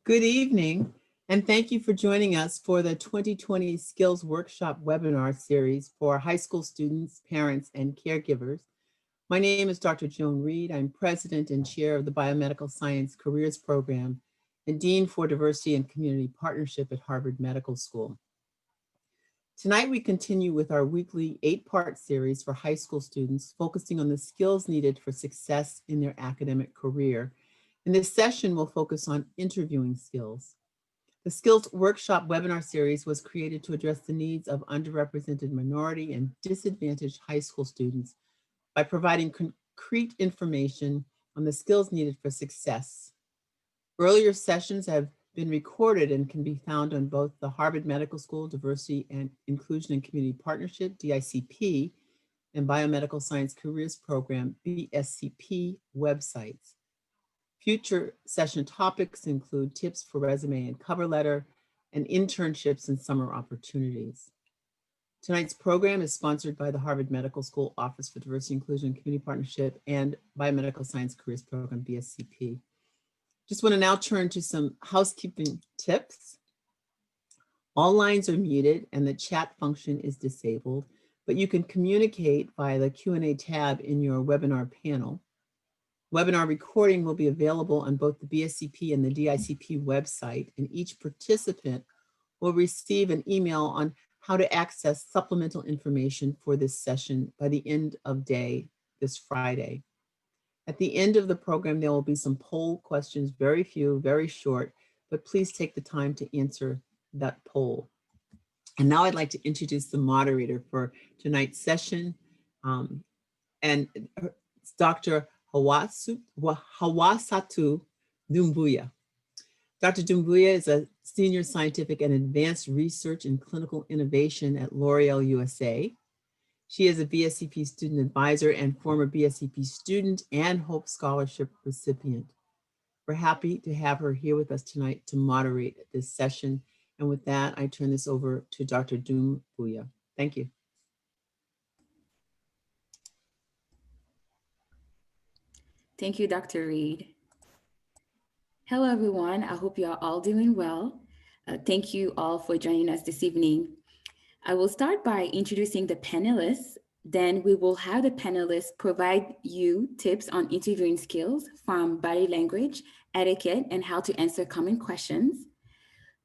Good evening, and thank you for joining us for the 2020 Skills Workshop webinar series for high school students, parents, and caregivers. My name is Dr. Joan Reed. I'm President and Chair of the Biomedical Science Careers Program and Dean for Diversity and Community Partnership at Harvard Medical School. Tonight, we continue with our weekly 8-part series for high school students, focusing on the skills needed for success in their academic career. And this session will focus on interviewing skills. The Skills Workshop webinar series was created to address the needs of underrepresented minority and disadvantaged high school students by providing concrete information on the skills needed for success. Earlier sessions have been recorded and can be found on both the Harvard Medical School Diversity and Inclusion and Community Partnership, DICP, and Biomedical Science Careers Program, BSCP websites. Future session topics include tips for resume and cover letter, and internships and summer opportunities. Tonight's program is sponsored by the Harvard Medical School Office for Diversity, Inclusion, and Community Partnership and Biomedical Science Careers Program, BSCP. Just want to now turn to some housekeeping tips. All lines are muted and the chat function is disabled, but you can communicate via the Q&A tab in your webinar panel. Webinar recording will be available on both the BSCP and the DICP website, and each participant will receive an email on how to access supplemental information for this session by the end of day this Friday. At the end of the program, there will be some poll questions, very few, very short, but please take the time to answer that poll. And now I'd like to introduce the moderator for tonight's session, and it's Dr. Hawasatu Doumbouya. Dr. Doumbouya is a senior scientific and advanced research and clinical innovation at L'Oreal USA. She is a BSCP student advisor and former BSCP student and Hope Scholarship recipient. We're happy to have her here with us tonight to moderate this session. And with that, I turn this over to Dr. Doumbouya. Thank you. Thank you, Dr. Reed. Hello, everyone. I hope you are all doing well. Thank you all for joining us this evening. I will start by introducing the panelists. Then we will have the panelists provide you tips on interviewing skills from body language, etiquette, and how to answer common questions.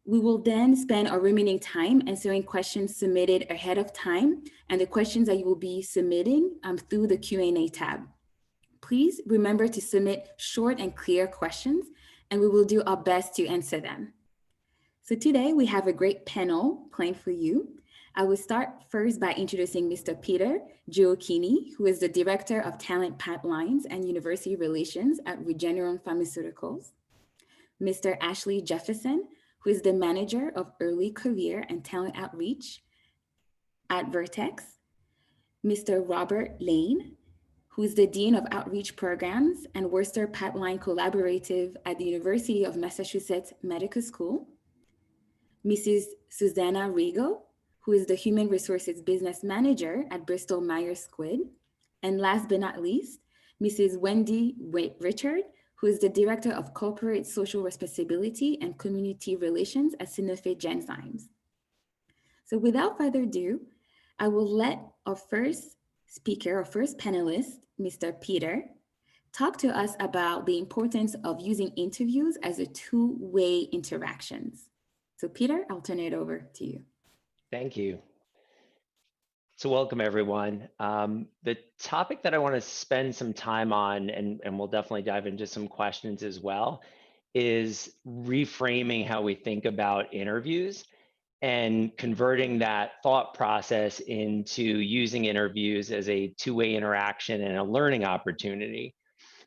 We will then spend our remaining time answering questions submitted ahead of time and the questions that you will be submitting through the Q&A tab. Please remember to submit short and clear questions, and we will do our best to answer them. So today we have a great panel planned for you. I will start first by introducing Mr. Peter Gioacchini, who is the Director of Talent Pipelines and University Relations at Regeneron Pharmaceuticals. Mr. Ashley Jefferson, who is the Manager of Early Career and Talent Outreach at Vertex. Mr. Robert Lane, who is the Dean of Outreach Programs and Worcester Pipeline Collaborative at the University of Massachusetts Medical School. Mrs. Susanna Rigo, who is the Human Resources Business Manager at Bristol Myers Squibb. And last but not least, Mrs. Wendy Richard, who is the Director of Corporate Social Responsibility and Community Relations at Sanofi Genzymes. So without further ado, I will let our first speaker, our first panelist, Mr. Peter, talk to us about the importance of using interviews as a two-way interactions. So Peter, I'll turn it over to you. Thank you. So welcome everyone. The topic that I want to spend some time on, and we'll definitely dive into some questions as well, is reframing how we think about interviews and converting that thought process into using interviews as a two-way interaction and a learning opportunity.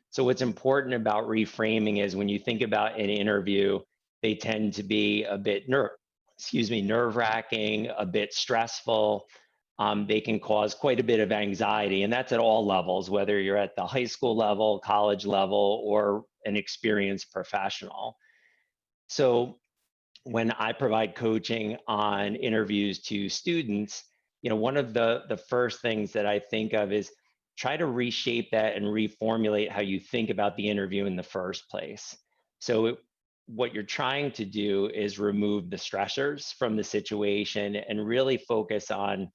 So what's important about reframing is when you think about an interview, they tend to be a bit nerve-wracking, a bit stressful. They can cause quite a bit of anxiety, and that's at all levels, whether you're at the high school level, college level, or an experienced professional. So when I provide coaching on interviews to students, one of the first things that I think of is try to reshape that and reformulate how you think about the interview in the first place. So what you're trying to do is remove the stressors from the situation and really focus on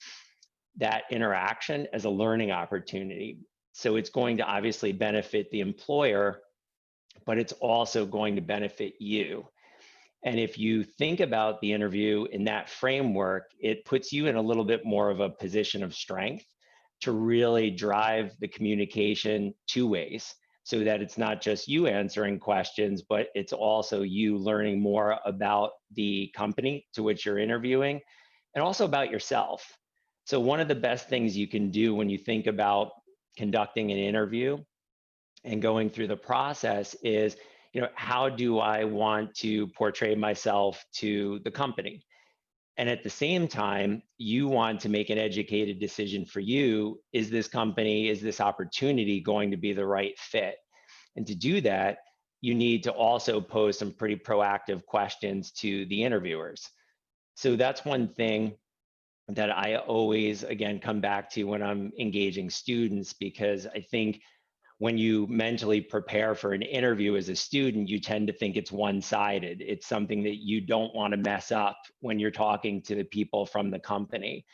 that interaction as a learning opportunity. So it's going to obviously benefit the employer, but it's also going to benefit you. And if you think about the interview in that framework, it puts you in a little bit more of a position of strength to really drive the communication two ways, so that it's not just you answering questions, but it's also you learning more about the company to which you're interviewing and also about yourself. So one of the best things you can do when you think about conducting an interview and going through the process is, how do I want to portray myself to the company? And at the same time, you want to make an educated decision for you. Is this company, is this opportunity going to be the right fit? And to do that, you need to also pose some pretty proactive questions to the interviewers. So that's one thing that I always, again, come back to when I'm engaging students, because I think when you mentally prepare for an interview as a student, you tend to think it's one-sided. It's something that you don't want to mess up when you're talking to the people from the company.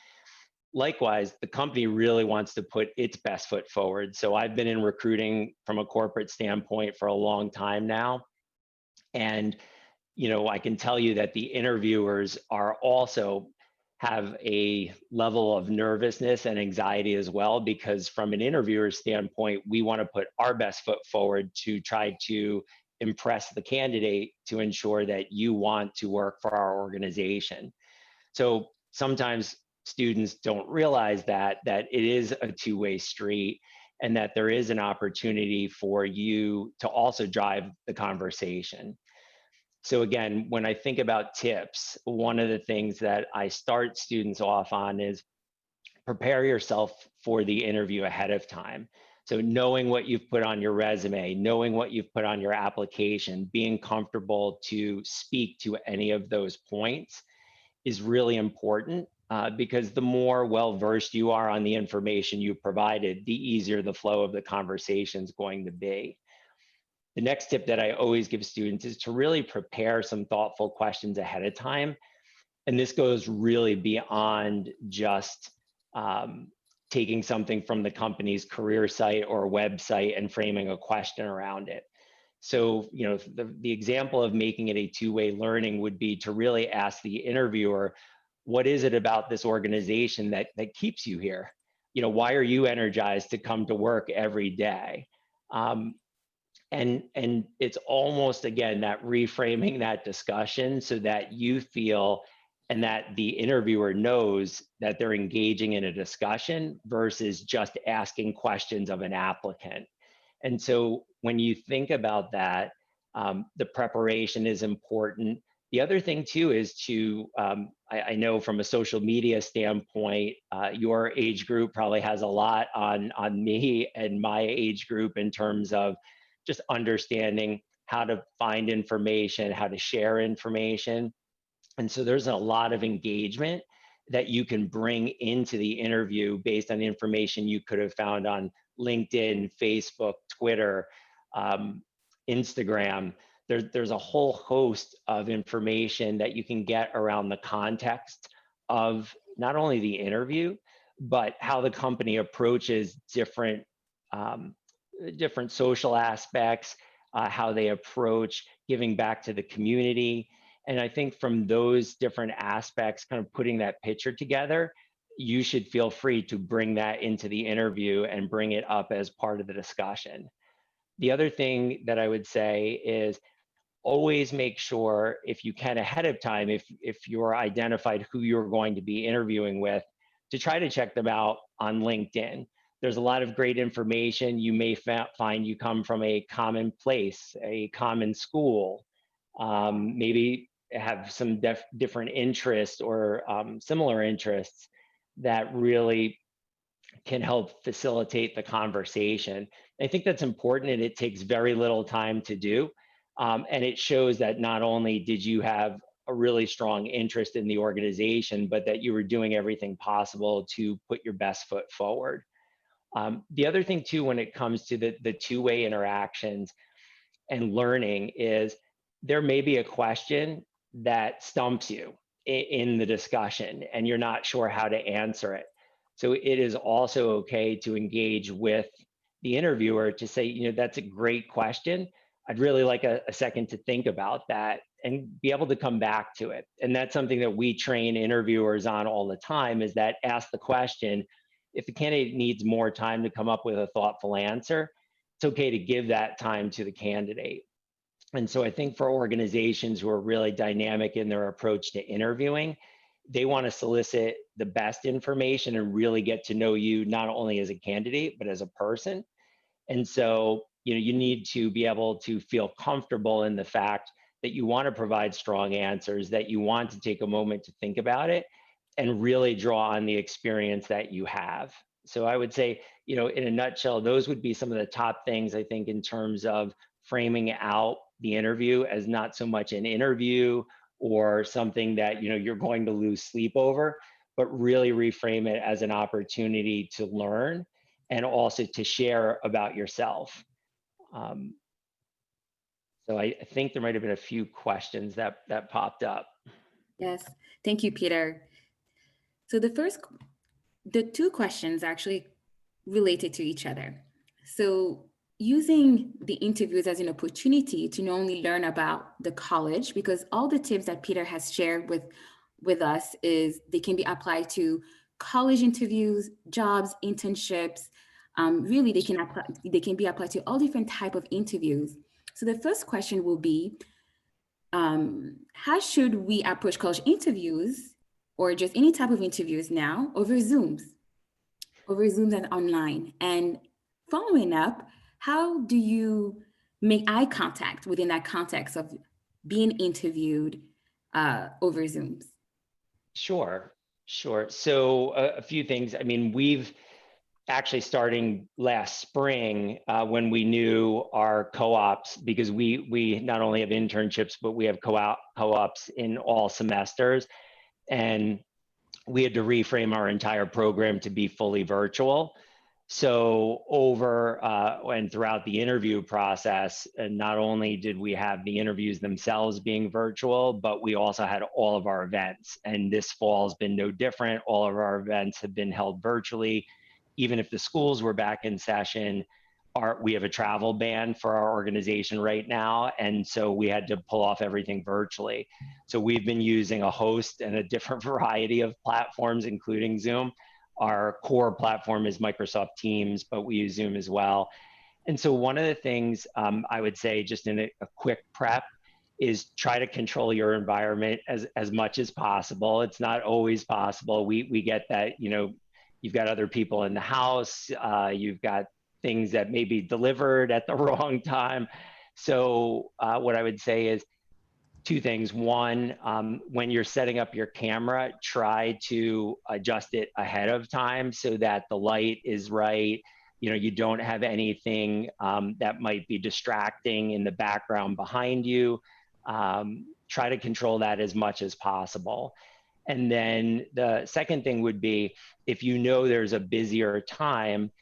Likewise, the company really wants to put its best foot forward. So I've been in recruiting from a corporate standpoint for a long time now. And, I can tell you that the interviewers are also have a level of nervousness and anxiety as well, because from an interviewer's standpoint, we want to put our best foot forward to try to impress the candidate to ensure that you want to work for our organization. So sometimes students don't realize that it is a two-way street, and that there is an opportunity for you to also drive the conversation. So again, when I think about tips, one of the things that I start students off on is prepare yourself for the interview ahead of time. So knowing what you've put on your resume, knowing what you've put on your application, being comfortable to speak to any of those points is really important, because the more well-versed you are on the information you provided, the easier the flow of the conversation is going to be. The next tip that I always give students is to really prepare some thoughtful questions ahead of time. And this goes really beyond just taking something from the company's career site or website and framing a question around it. So, the example of making it a two-way learning would be to really ask the interviewer, what is it about this organization that keeps you here? Why are you energized to come to work every day? And it's almost, again, that reframing that discussion so that you feel and that the interviewer knows that they're engaging in a discussion versus just asking questions of an applicant. And so when you think about that, the preparation is important. The other thing too is to, I know from a social media standpoint, your age group probably has a lot on me and my age group in terms of just understanding how to find information, how to share information. And so there's a lot of engagement that you can bring into the interview based on the information you could have found on LinkedIn, Facebook, Twitter, Instagram. There's a whole host of information that you can get around the context of not only the interview, but how the company approaches different social aspects, how they approach giving back to the community. And I think from those different aspects, kind of putting that picture together, you should feel free to bring that into the interview and bring it up as part of the discussion. The other thing that I would say is always make sure, if you can ahead of time, if you're identified who you're going to be interviewing with, to try to check them out on LinkedIn. There's a lot of great information. You may find you come from a common place, a common school, maybe have some different interests or similar interests that really can help facilitate the conversation. I think that's important, and it takes very little time to do. And it shows that not only did you have a really strong interest in the organization, but that you were doing everything possible to put your best foot forward. The other thing too, when it comes to the two-way interactions and learning, is there may be a question that stumps you in the discussion and you're not sure how to answer it. So it is also okay to engage with the interviewer to say, that's a great question. I'd really like a second to think about that and be able to come back to it. And that's something that we train interviewers on all the time, is that ask the question. If the candidate needs more time to come up with a thoughtful answer, it's okay to give that time to the candidate. And so I think for organizations who are really dynamic in their approach to interviewing, they want to solicit the best information and really get to know you not only as a candidate, but as a person. And so, you need to be able to feel comfortable in the fact that you want to provide strong answers, that you want to take a moment to think about it and really draw on the experience that you have. So I would say, in a nutshell, those would be some of the top things, I think, in terms of framing out the interview as not so much an interview or something that, you're going to lose sleep over, but really reframe it as an opportunity to learn and also to share about yourself. So I think there might have been a few questions that popped up. Yes, thank you, Peter. So the two questions are actually related to each other. So using the interviews as an opportunity to not only learn about the college, because all the tips that Peter has shared with us is they can be applied to college interviews, jobs, internships. Really, they can be applied to all different type of interviews. So the first question will be, how should we approach college interviews or just any type of interviews now over Zooms and online? And following up, how do you make eye contact within that context of being interviewed over Zooms? Sure. So a few things. I mean, we've actually starting last spring when we knew our co-ops, because we not only have internships, but we have co-ops in all semesters. And we had to reframe our entire program to be fully virtual. So over and throughout the interview process, and not only did we have the interviews themselves being virtual, but we also had all of our events. And this fall has been no different. All of our events have been held virtually. Even if the schools were back in session, we have a travel ban for our organization right now. And so we had to pull off everything virtually. So we've been using a host and a different variety of platforms, including Zoom. Our core platform is Microsoft Teams, but we use Zoom as well. And so one of the things I would say, just in a quick prep, is try to control your environment as much as possible. It's not always possible. We get that, you've got other people in the house, you've got things that may be delivered at the wrong time. So what I would say is two things. One, when you're setting up your camera, try to adjust it ahead of time so that the light is right. You don't have anything that might be distracting in the background behind you. Try to control that as much as possible. And then the second thing would be, if there's a busier time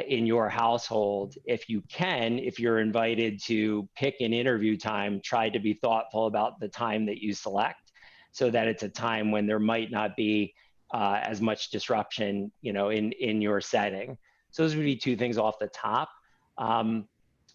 in your household, if you're invited to pick an interview time, try to be thoughtful about the time that you select so that it's a time when there might not be as much disruption, in your setting. So those would be two things off the top. And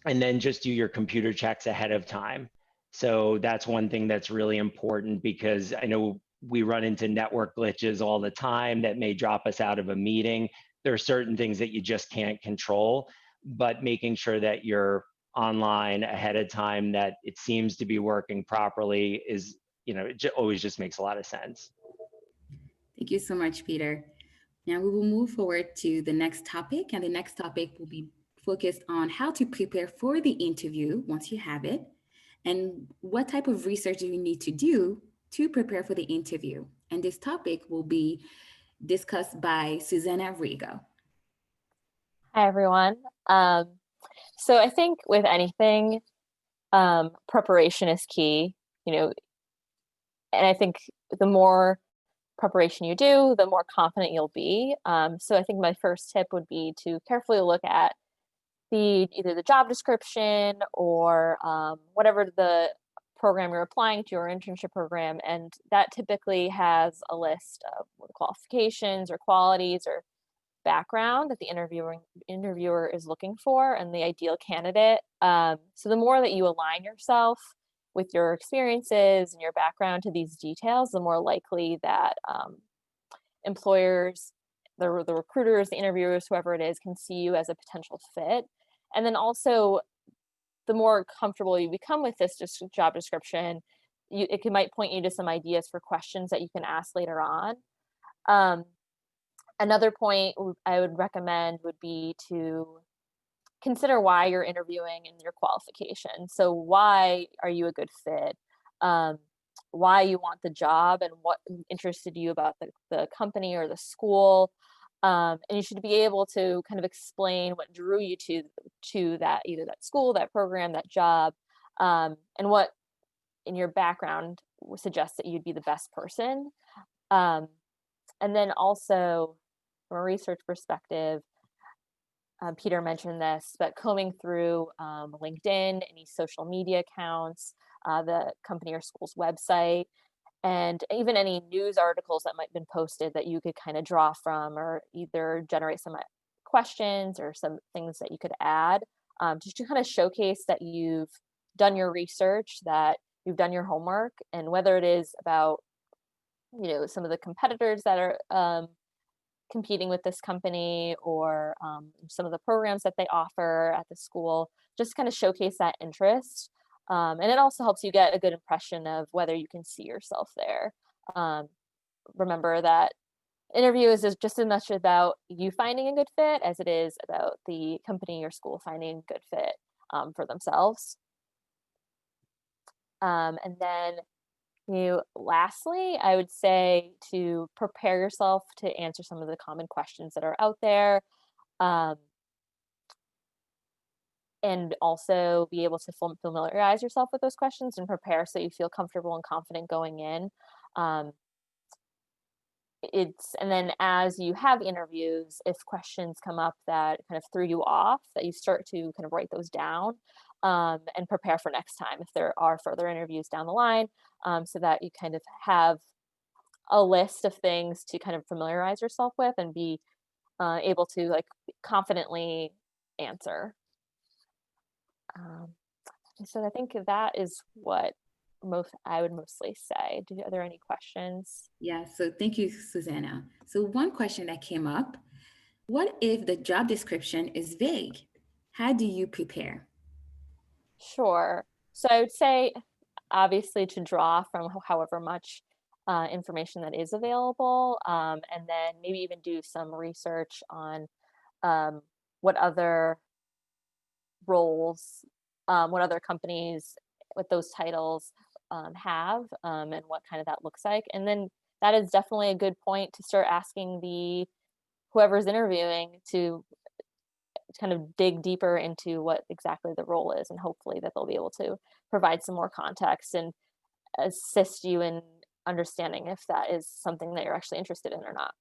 then just do your computer checks ahead of time. So that's one thing that's really important, because I know we run into network glitches all the time that may drop us out of a meeting. There are certain things that you just can't control, but making sure that you're online ahead of time, that it seems to be working properly is, it always just makes a lot of sense. Thank you so much, Peter. Now we will move forward to the next topic, and the next topic will be focused on how to prepare for the interview once you have it, and what type of research do you need to do to prepare for the interview. And this topic will be discussed by Susanna Rigo. Hi, everyone. So I think with anything, preparation is key, and I think the more preparation you do, the more confident you'll be. So I think my first tip would be to carefully look at either the job description or whatever the program you're applying to or internship program, and that typically has a list of what qualifications or qualities or background that the interviewer is looking for and the ideal candidate. So the more that you align yourself with your experiences and your background to these details, the more likely that employers, the recruiters, the interviewers, whoever it is, can see you as a potential fit. And then also, the more comfortable you become with this job description, it might point you to some ideas for questions that you can ask later on. Another point I would recommend would be to consider why you're interviewing and your qualifications. So why are you a good fit? Why you want the job and what interested you about the company or the school. And you should be able to kind of explain what drew you to that, either that school, that program, that job, and what in your background suggests that you'd be the best person. And then also, from a research perspective, Peter mentioned this, but combing through LinkedIn, any social media accounts, the company or school's website, and even any news articles that might have been posted that you could kind of draw from, or either generate some questions or some things that you could add, just to kind of showcase that you've done your research, that you've done your homework, and whether it is about, some of the competitors that are competing with this company, or some of the programs that they offer at the school, just kind of showcase that interest. And it also helps you get a good impression of whether you can see yourself there. Remember that interview is just as much about you finding a good fit as it is about the company or school finding a good fit for themselves. And then, lastly, I would say to prepare yourself to answer some of the common questions that are out there. And also be able to familiarize yourself with those questions and prepare so you feel comfortable and confident going in. And then as you have interviews, if questions come up that kind of threw you off, that you start to kind of write those down and prepare for next time if there are further interviews down the line, so that you kind of have a list of things to kind of familiarize yourself with and be able to confidently answer. So I think that is what I would mostly say. Are there any questions? Yeah, so thank you, Susanna. So one question that came up, what if the job description is vague? How do you prepare? Sure. So I would say, obviously, to draw from however much information that is available, and then maybe even do some research on what other roles, what other companies with those titles have, and what kind of that looks like. And then that is definitely a good point to start asking whoever's interviewing to kind of dig deeper into what exactly the role is, and hopefully that they'll be able to provide some more context and assist you in understanding if that is something that you're actually interested in or not.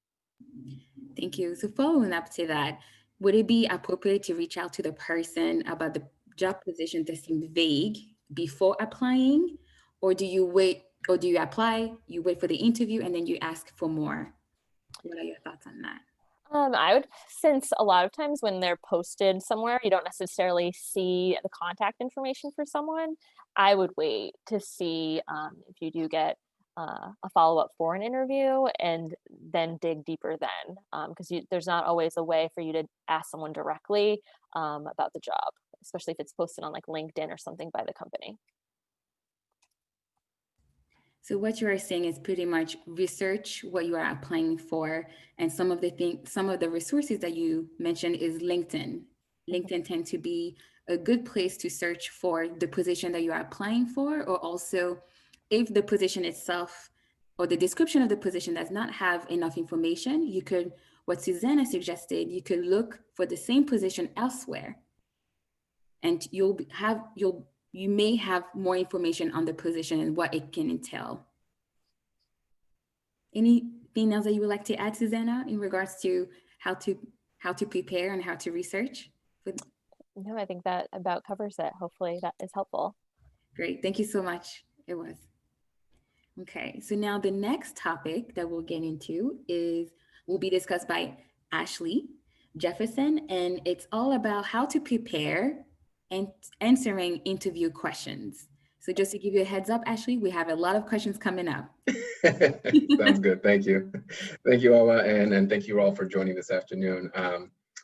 Thank you. So following up to that, would it be appropriate to reach out to the person about the job position that seemed vague before applying? Or do you wait, or do you apply, you wait for the interview, and then you ask for more? What are your thoughts on that? I would, since a lot of times when they're posted somewhere, you don't necessarily see the contact information for someone, I would wait to see if you do get a follow-up for an interview, and then dig deeper then, because there's not always a way for you to ask someone directly about the job, especially if it's posted on LinkedIn or something by the company. So what you are saying is pretty much research what you are applying for, and some of the resources that you mentioned is LinkedIn. LinkedIn tends to be a good place to search for the position that you are applying for, or also if the position itself or the description of the position does not have enough information, you could, what Susanna suggested, you could look for the same position elsewhere, and you may have more information on the position and what it can entail. Anything else that you would like to add, Susanna, in regards to how to prepare and how to research? No, I think that about covers it. Hopefully that is helpful. Great, thank you so much. It was. Okay, so now the next topic that we'll get into will be discussed by Ashley Jefferson, and it's all about how to prepare and answering interview questions. So just to give you a heads up, Ashley, we have a lot of questions coming up. Sounds good. Thank you. Thank you, Alma, and thank you all for joining this afternoon.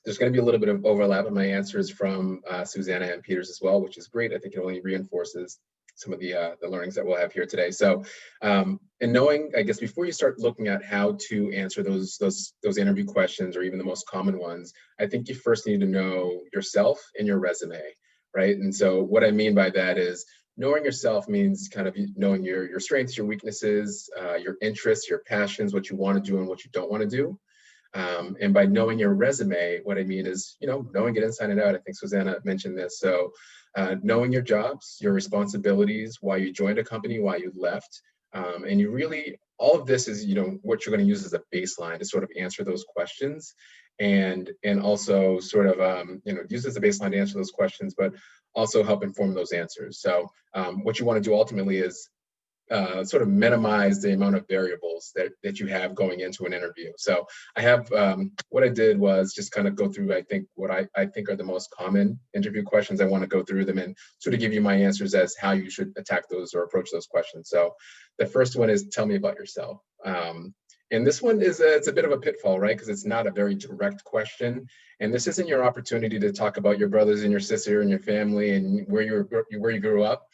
There's going to be a little bit of overlap in my answers from Susanna and Peters as well, which is great. I think it only reinforces some of the learnings that we'll have here today. So, and knowing, I guess, before you start looking at how to answer those interview questions or even the most common ones, I think you first need to know yourself and your resume, right? And so what I mean by that is knowing yourself means kind of knowing your strengths, your weaknesses, your interests, your passions, what you want to do and what you don't want to do. And by knowing your resume, what I mean is, knowing it inside and out. I think Susanna mentioned this. So knowing your jobs, your responsibilities, why you joined a company, why you left. And you really, all of this is, what you're going to use as a baseline to sort of answer those questions and also sort of, use as a baseline to answer those questions, but also help inform those answers. So what you want to do ultimately is sort of minimize the amount of variables that you have going into an interview. So I have, what I did was just kind of go through, I think, what I think are the most common interview questions. I want to go through them and sort of give you my answers as how you should attack those or approach those questions. So the first one is, tell me about yourself. And this one is it's a bit of a pitfall, right? Because it's not a very direct question. And this isn't your opportunity to talk about your brothers and your sister and your family and where you grew up.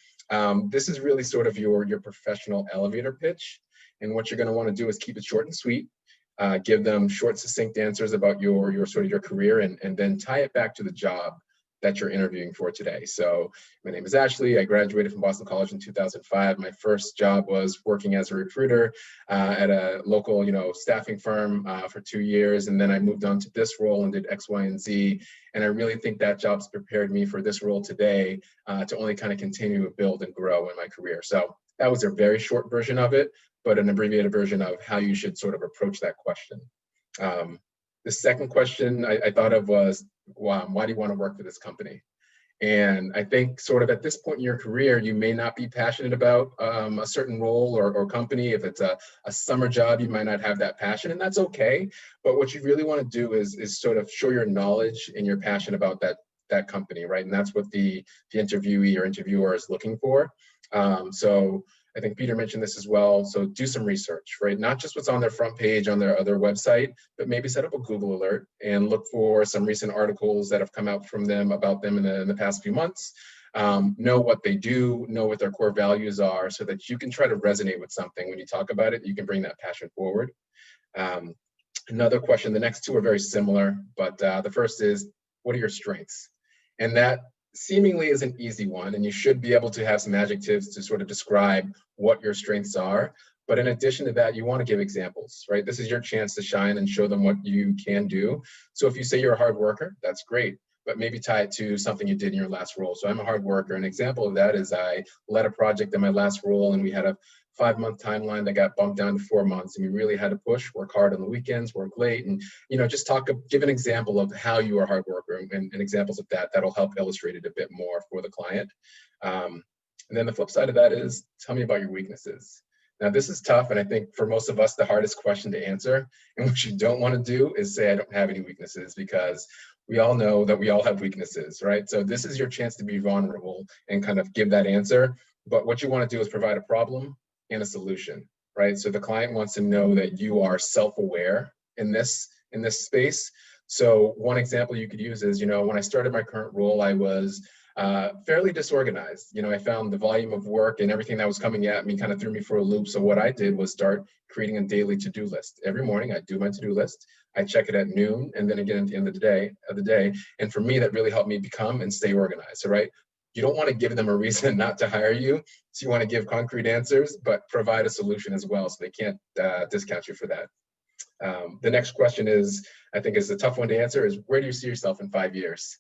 This is really sort of your professional elevator pitch. And what you're going to want to do is keep it short and sweet, give them short, succinct answers about your career, and then tie it back to the job that you're interviewing for today. So my name is Ashley. I graduated from Boston College in 2005. My first job was working as a recruiter at a local, staffing firm for 2 years. And then I moved on to this role and did X, Y, and Z. And I really think that job's prepared me for this role today to only kind of continue to build and grow in my career. So that was a very short version of it, but an abbreviated version of how you should sort of approach that question. The second question I thought of was, why do you want to work for this company? And I think sort of at this point in your career, you may not be passionate about a certain role or company. If it's a summer job, you might not have that passion, and that's okay. But what you really want to do is sort of show your knowledge and your passion about that company, right? And that's what the interviewee or interviewer is looking for. So I think Peter mentioned this as well. So do some research, right? Not just what's on their front page on their website, but maybe set up a Google alert and look for some recent articles that have come out from them about them in the past few months. Know what they do, know what their core values are, so that you can try to resonate with something. When you talk about it, you can bring that passion forward. Another question, the next two are very similar, but the first is, what are your strengths? And that seemingly is an easy one, and you should be able to have some adjectives to sort of describe what your strengths are. But in addition to that, you want to give examples, right? This is your chance to shine and show them what you can do. So if you say you're a hard worker, that's great, but maybe tie it to something you did in your last role. So I'm a hard worker. An example of that is I led a project in my last role, and we had a 5-month timeline that got bumped down to 4 months, and we really had to work hard on the weekends, work late, and just give an example of how you are a hard worker and examples of that'll help illustrate it a bit more for the client. And then the flip side of that is, tell me about your weaknesses. Now this is tough, and I think for most of us the hardest question to answer. And what you don't want to do is say I don't have any weaknesses, because we all know that we all have weaknesses, right? So this is your chance to be vulnerable and kind of give that answer. But what you want to do is provide a problem and a solution, right? So the client wants to know that you are self-aware in this space. So one example you could use is, when I started my current role, I was fairly disorganized. I found the volume of work and everything that was coming at me kind of threw me for a loop. So what I did was start creating a daily to-do list. Every morning I do my to-do list. I check it at noon, and then again at the end of the day. And for me, that really helped me become and stay organized. So, right? You don't want to give them a reason not to hire you. So you want to give concrete answers, but provide a solution as well, so they can't discount you for that. The next question is, I think is a tough one to answer, is where do you see yourself in 5 years?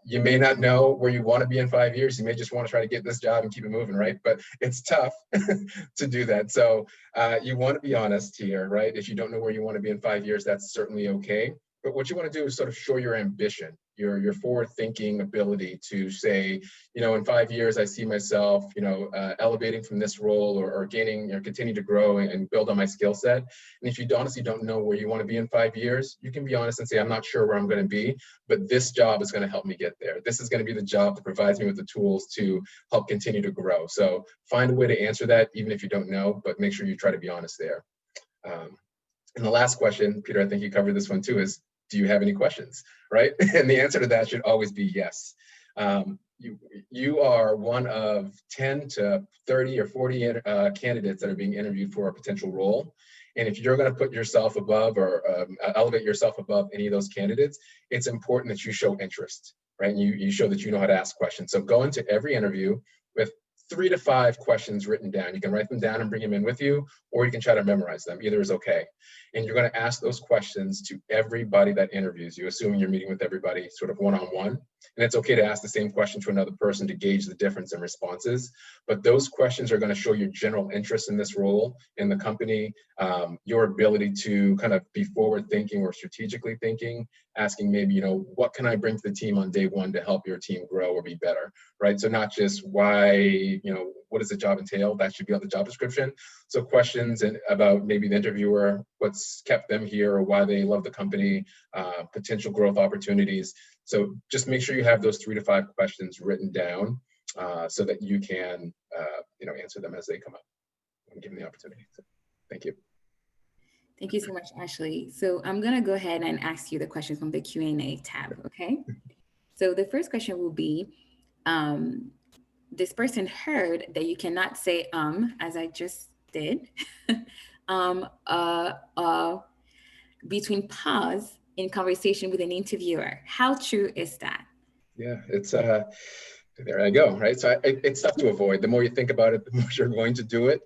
You may not know where you want to be in 5 years. You may just want to try to get this job and keep it moving, right? But it's tough to do that. So you want to be honest here, right? If you don't know where you want to be in 5 years, that's certainly okay. But what you want to do is sort of show your ambition, your forward thinking ability to say, in 5 years, I see myself, elevating from this role or gaining, continue to grow and build on my skill set. And if you honestly don't know where you want to be in 5 years, you can be honest and say, I'm not sure where I'm going to be, but this job is going to help me get there. This is going to be the job that provides me with the tools to help continue to grow. So find a way to answer that, even if you don't know, but make sure you try to be honest there. And the last question, Peter, I think you covered this one too, is do you have any questions, right? And the answer to that should always be yes. You are one of 10 to 30 or 40 candidates that are being interviewed for a potential role. And if you're going to put yourself above or elevate yourself above any of those candidates, it's important that you show interest, right? And you show that you know how to ask questions. So go into every interview with 3 to 5 questions written down. You can write them down and bring them in with you, or you can try to memorize them. Either is okay. And you're going to ask those questions to everybody that interviews you, assuming you're meeting with everybody sort of one-on-one. And it's okay to ask the same question to another person to gauge the difference in responses. But those questions are going to show your general interest in this role, in the company, your ability to kind of be forward thinking or strategically thinking, asking maybe, what can I bring to the team on day one to help your team grow or be better, right? So not just why, what does the job entail? That should be on the job description. So questions about maybe the interviewer, what's kept them here or why they love the company, potential growth opportunities. So just make sure you have those 3 to 5 questions written down so that you can, answer them as they come up when given the opportunity. So, thank you. Thank you so much, Ashley. So I'm going to go ahead and ask you the questions from the Q&A tab, okay? So the first question will be, this person heard that you cannot say as I just did, between pause in conversation with an interviewer. How true is that? Yeah, it's there I go, right? So it's tough to avoid. The more you think about it, the more you're going to do it.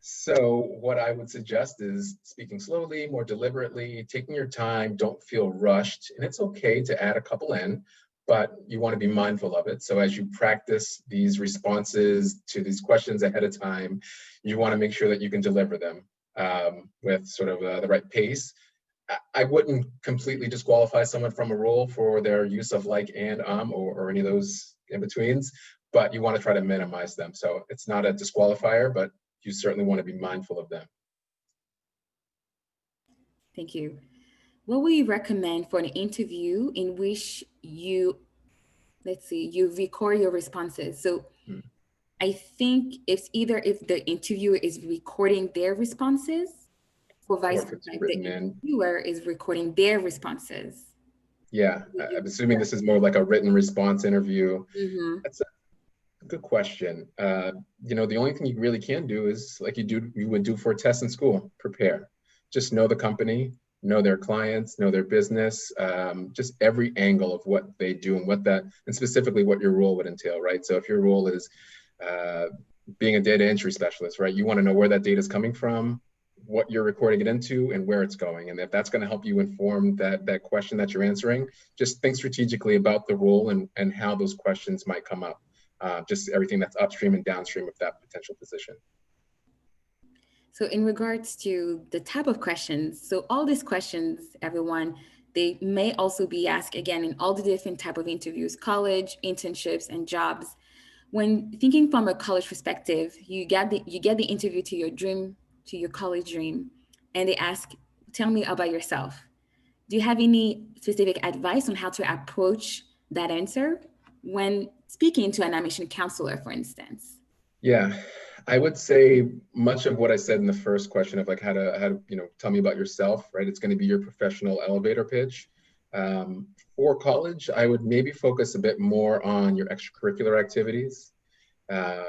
So what I would suggest is speaking slowly, more deliberately, taking your time, don't feel rushed. And it's okay to add a couple in, but you want to be mindful of it. So as you practice these responses to these questions ahead of time, you want to make sure that you can deliver them with sort of the right pace. I wouldn't completely disqualify someone from a role for their use of like and or any of those in-betweens, but you want to try to minimize them. So it's not a disqualifier, but you certainly want to be mindful of them. Thank you. What would you recommend for an interview in which you record your responses? So I think it's either if the interviewer is recording their responses or vice versa, if the interviewer is recording their responses. Yeah, I'm assuming this is more like a written response interview. That's a good question. The only thing you really can do is like you would do for a test in school, prepare. Just know the company, know their clients, know their business, just every angle of what they do and specifically what your role would entail, right? So if your role is being a data entry specialist, right? You want to know where that data is coming from, what you're recording it into, and where it's going. And if that's going to help you inform that question that you're answering, just think strategically about the role and how those questions might come up. Just everything that's upstream and downstream of that potential position. So in regards to the type of questions, so all these questions, everyone, they may also be asked again in all the different type of interviews, college, internships, and jobs. When thinking from a college perspective, you get the interview to your college dream, and they ask, tell me about yourself. Do you have any specific advice on how to approach that answer when speaking to an admission counselor, for instance? Yeah, I would say much of what I said in the first question of like how to tell me about yourself, right? It's going to be your professional elevator pitch. For college, I would maybe focus a bit more on your extracurricular activities,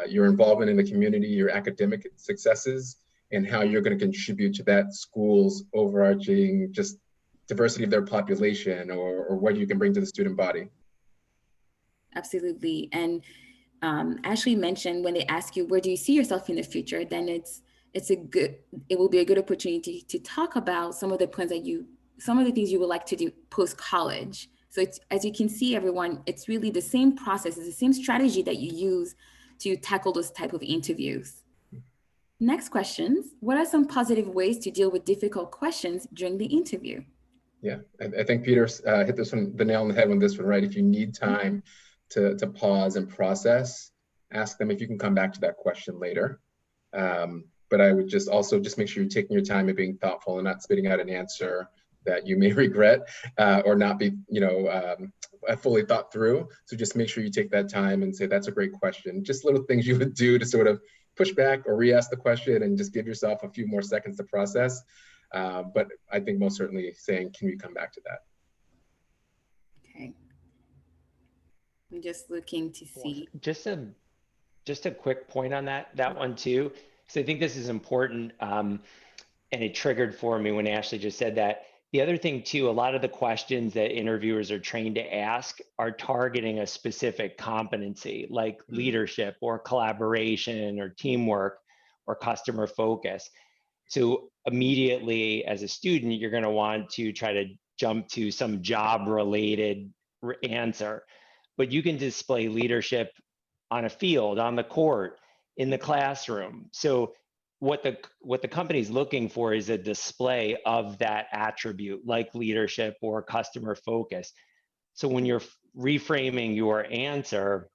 your involvement in the community, your academic successes, and how you're going to contribute to that school's overarching just diversity of their population or what you can bring to the student body. Absolutely. And Ashley mentioned when they ask you, where do you see yourself in the future? Then it will be a good opportunity to talk about some of the things you would like to do post-college. So it's, as you can see, everyone, it's really the same process, it's the same strategy that you use to tackle those type of interviews. Next questions. What are some positive ways to deal with difficult questions during the interview? Yeah, I think Peter hit the nail on the head on this one, right? If you need time to pause and process, ask them if you can come back to that question later. But I would also make sure you're taking your time and being thoughtful and not spitting out an answer that you may regret or not be, fully thought through. So just make sure you take that time and say, that's a great question. Just little things you would do to sort of push back or re-ask the question and just give yourself a few more seconds to process. But I think most certainly saying, can we come back to that? Okay. I'm just looking to see. Just a quick point on that one too, because I think this is important, and it triggered for me when Ashley just said that. The other thing too, a lot of the questions that interviewers are trained to ask are targeting a specific competency, like leadership or collaboration or teamwork or customer focus. So immediately as a student, you're going to want to try to jump to some job related answer, but you can display leadership on a field, on the court, in the classroom. So what the company's looking for is a display of that attribute, like leadership or customer focus. So when you're reframing your answer,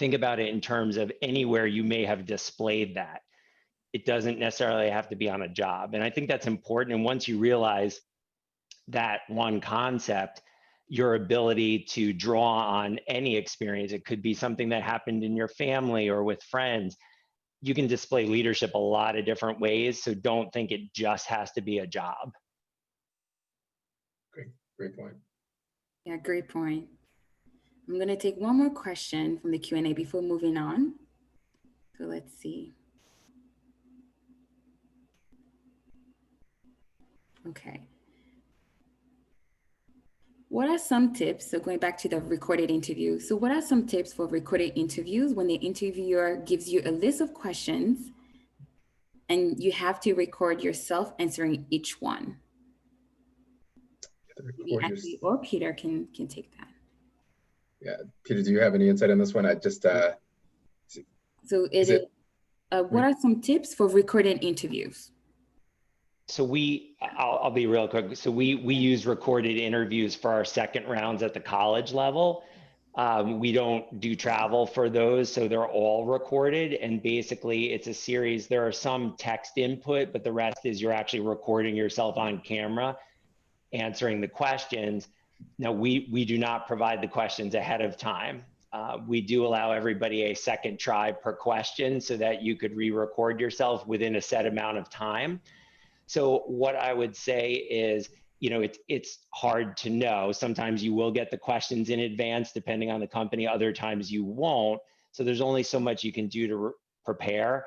think about it in terms of anywhere you may have displayed that. It doesn't necessarily have to be on a job. And I think that's important. And once you realize that one concept, your ability to draw on any experience, it could be something that happened in your family or with friends, you can display leadership a lot of different ways. So don't think it just has to be a job. Great point. Yeah, great point. I'm going to take one more question from the Q&A before moving on. So let's see. Okay. What are some tips? So going back to the recorded interview. So what are some tips for recorded interviews when the interviewer gives you a list of questions and you have to record yourself answering each one? Maybe Ashley or Peter can take that. Yeah, Peter, do you have any insight on this one? I just. So what are some tips for recorded interviews? So I'll be real quick. So we use recorded interviews for our second rounds at the college level. We don't do travel for those, so they're all recorded. And basically it's a series. There are some text input, but the rest is you're actually recording yourself on camera, answering the questions. Now we do not provide the questions ahead of time. We do allow everybody a second try per question so that you could re-record yourself within a set amount of time. So what I would say is, it's hard to know. Sometimes you will get the questions in advance, depending on the company. Other times you won't. So there's only so much you can do to prepare.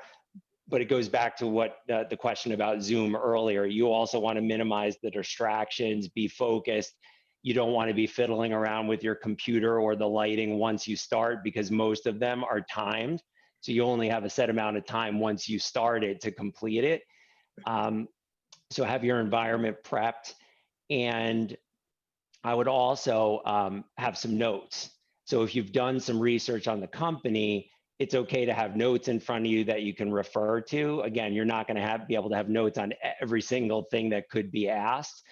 But it goes back to what the question about Zoom earlier. You also want to minimize the distractions, be focused. You don't want to be fiddling around with your computer or the lighting once you start, because most of them are timed. So you only have a set amount of time once you start it to complete it. So have your environment prepped. And I would also have some notes. So if you've done some research on the company, it's okay to have notes in front of you that you can refer to. Again, you're not going to be able to have notes on every single thing that could be asked,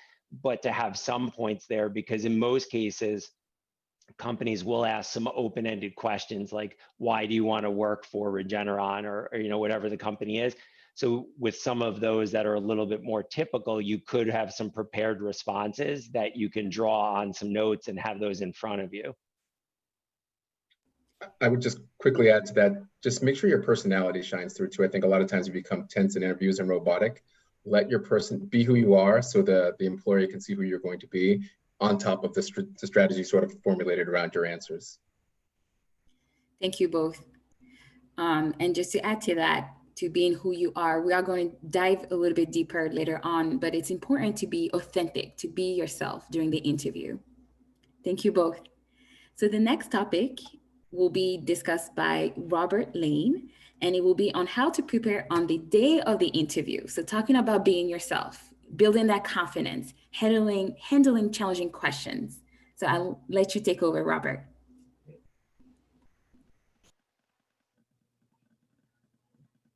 but to have some points there, because in most cases, companies will ask some open-ended questions like, why do you want to work for Regeneron, or whatever the company is. So with some of those that are a little bit more typical, you could have some prepared responses that you can draw on some notes and have those in front of you. I would just quickly add to that, just make sure your personality shines through too. I think a lot of times you become tense in interviews and robotic. Let your person be who you are so the employer can see who you're going to be, on top of the strategy sort of formulated around your answers. Thank you both. And just to add to that, to being who you are, we are going to dive a little bit deeper later on, but it's important to be authentic, to be yourself during the interview. Thank you both. So the next topic will be discussed by Robert Lane, and it will be on how to prepare on the day of the interview. So talking about being yourself, building that confidence, handling challenging questions. So I'll let you take over, Robert.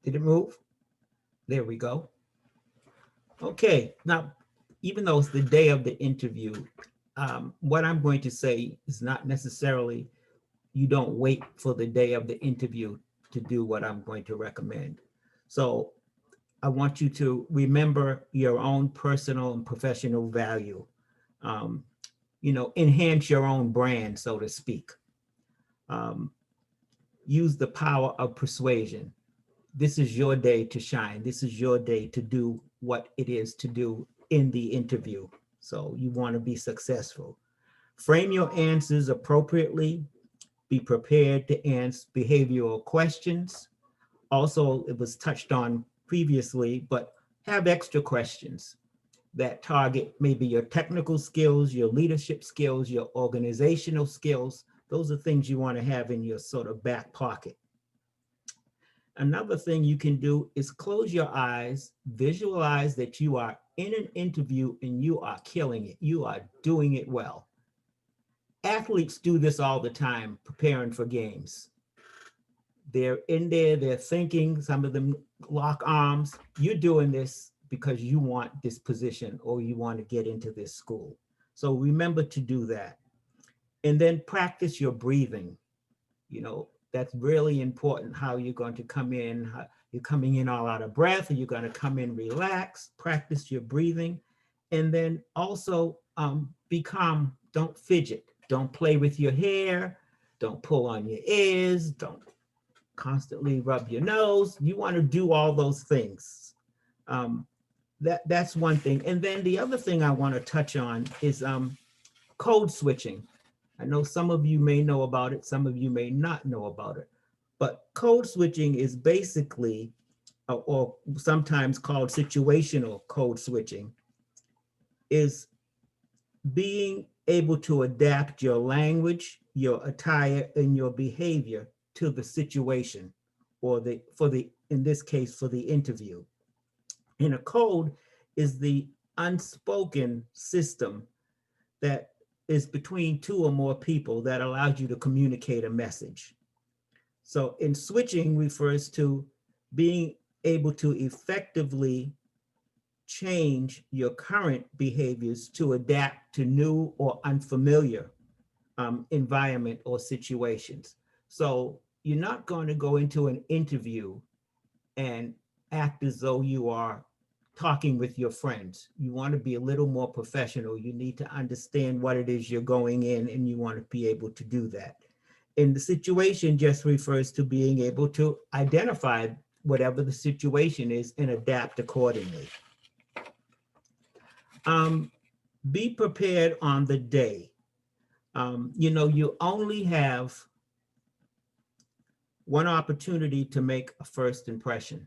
Did it move? There we go. Okay, now even though it's the day of the interview, what I'm going to say is not necessarily, you don't wait for the day of the interview to do what I'm going to recommend. So I want you to remember your own personal and professional value. Enhance your own brand, so to speak. Use the power of persuasion. This is your day to shine. This is your day to do what it is to do in the interview. So you want to be successful. Frame your answers appropriately. Be prepared to answer behavioral questions. Also, it was touched on previously, but have extra questions that target maybe your technical skills, your leadership skills, your organizational skills. Those are things you want to have in your sort of back pocket. Another thing you can do is close your eyes, visualize that you are in an interview and you are killing it. You are doing it well. Athletes do this all the time, preparing for games. They're in there, they're thinking, some of them lock arms. You're doing this because you want this position or you want to get into this school. So remember to do that. And then practice your breathing. That's really important, how you're going to come in. You're coming in all out of breath, or you're going to come in relaxed. Practice your breathing. And then also be calm. Don't fidget. Don't play with your hair. Don't pull on your ears. Don't constantly rub your nose. You want to do all those things. That's one thing. And then the other thing I want to touch on is code switching. I know some of you may know about it, some of you may not know about it, but code switching is basically, or sometimes called situational code switching, is being able to adapt your language, your attire, and your behavior to the situation, or in this case, for the interview. And a code is the unspoken system that is between two or more people that allows you to communicate a message. So in switching refers to being able to effectively change your current behaviors to adapt to new or unfamiliar environment or situations. So you're not going to go into an interview and act as though you are talking with your friends. You want to be a little more professional. You need to understand what it is you're going in, and you want to be able to do that. And the situation just refers to being able to identify whatever the situation is and adapt accordingly. Be prepared on the day. You only have one opportunity to make a first impression.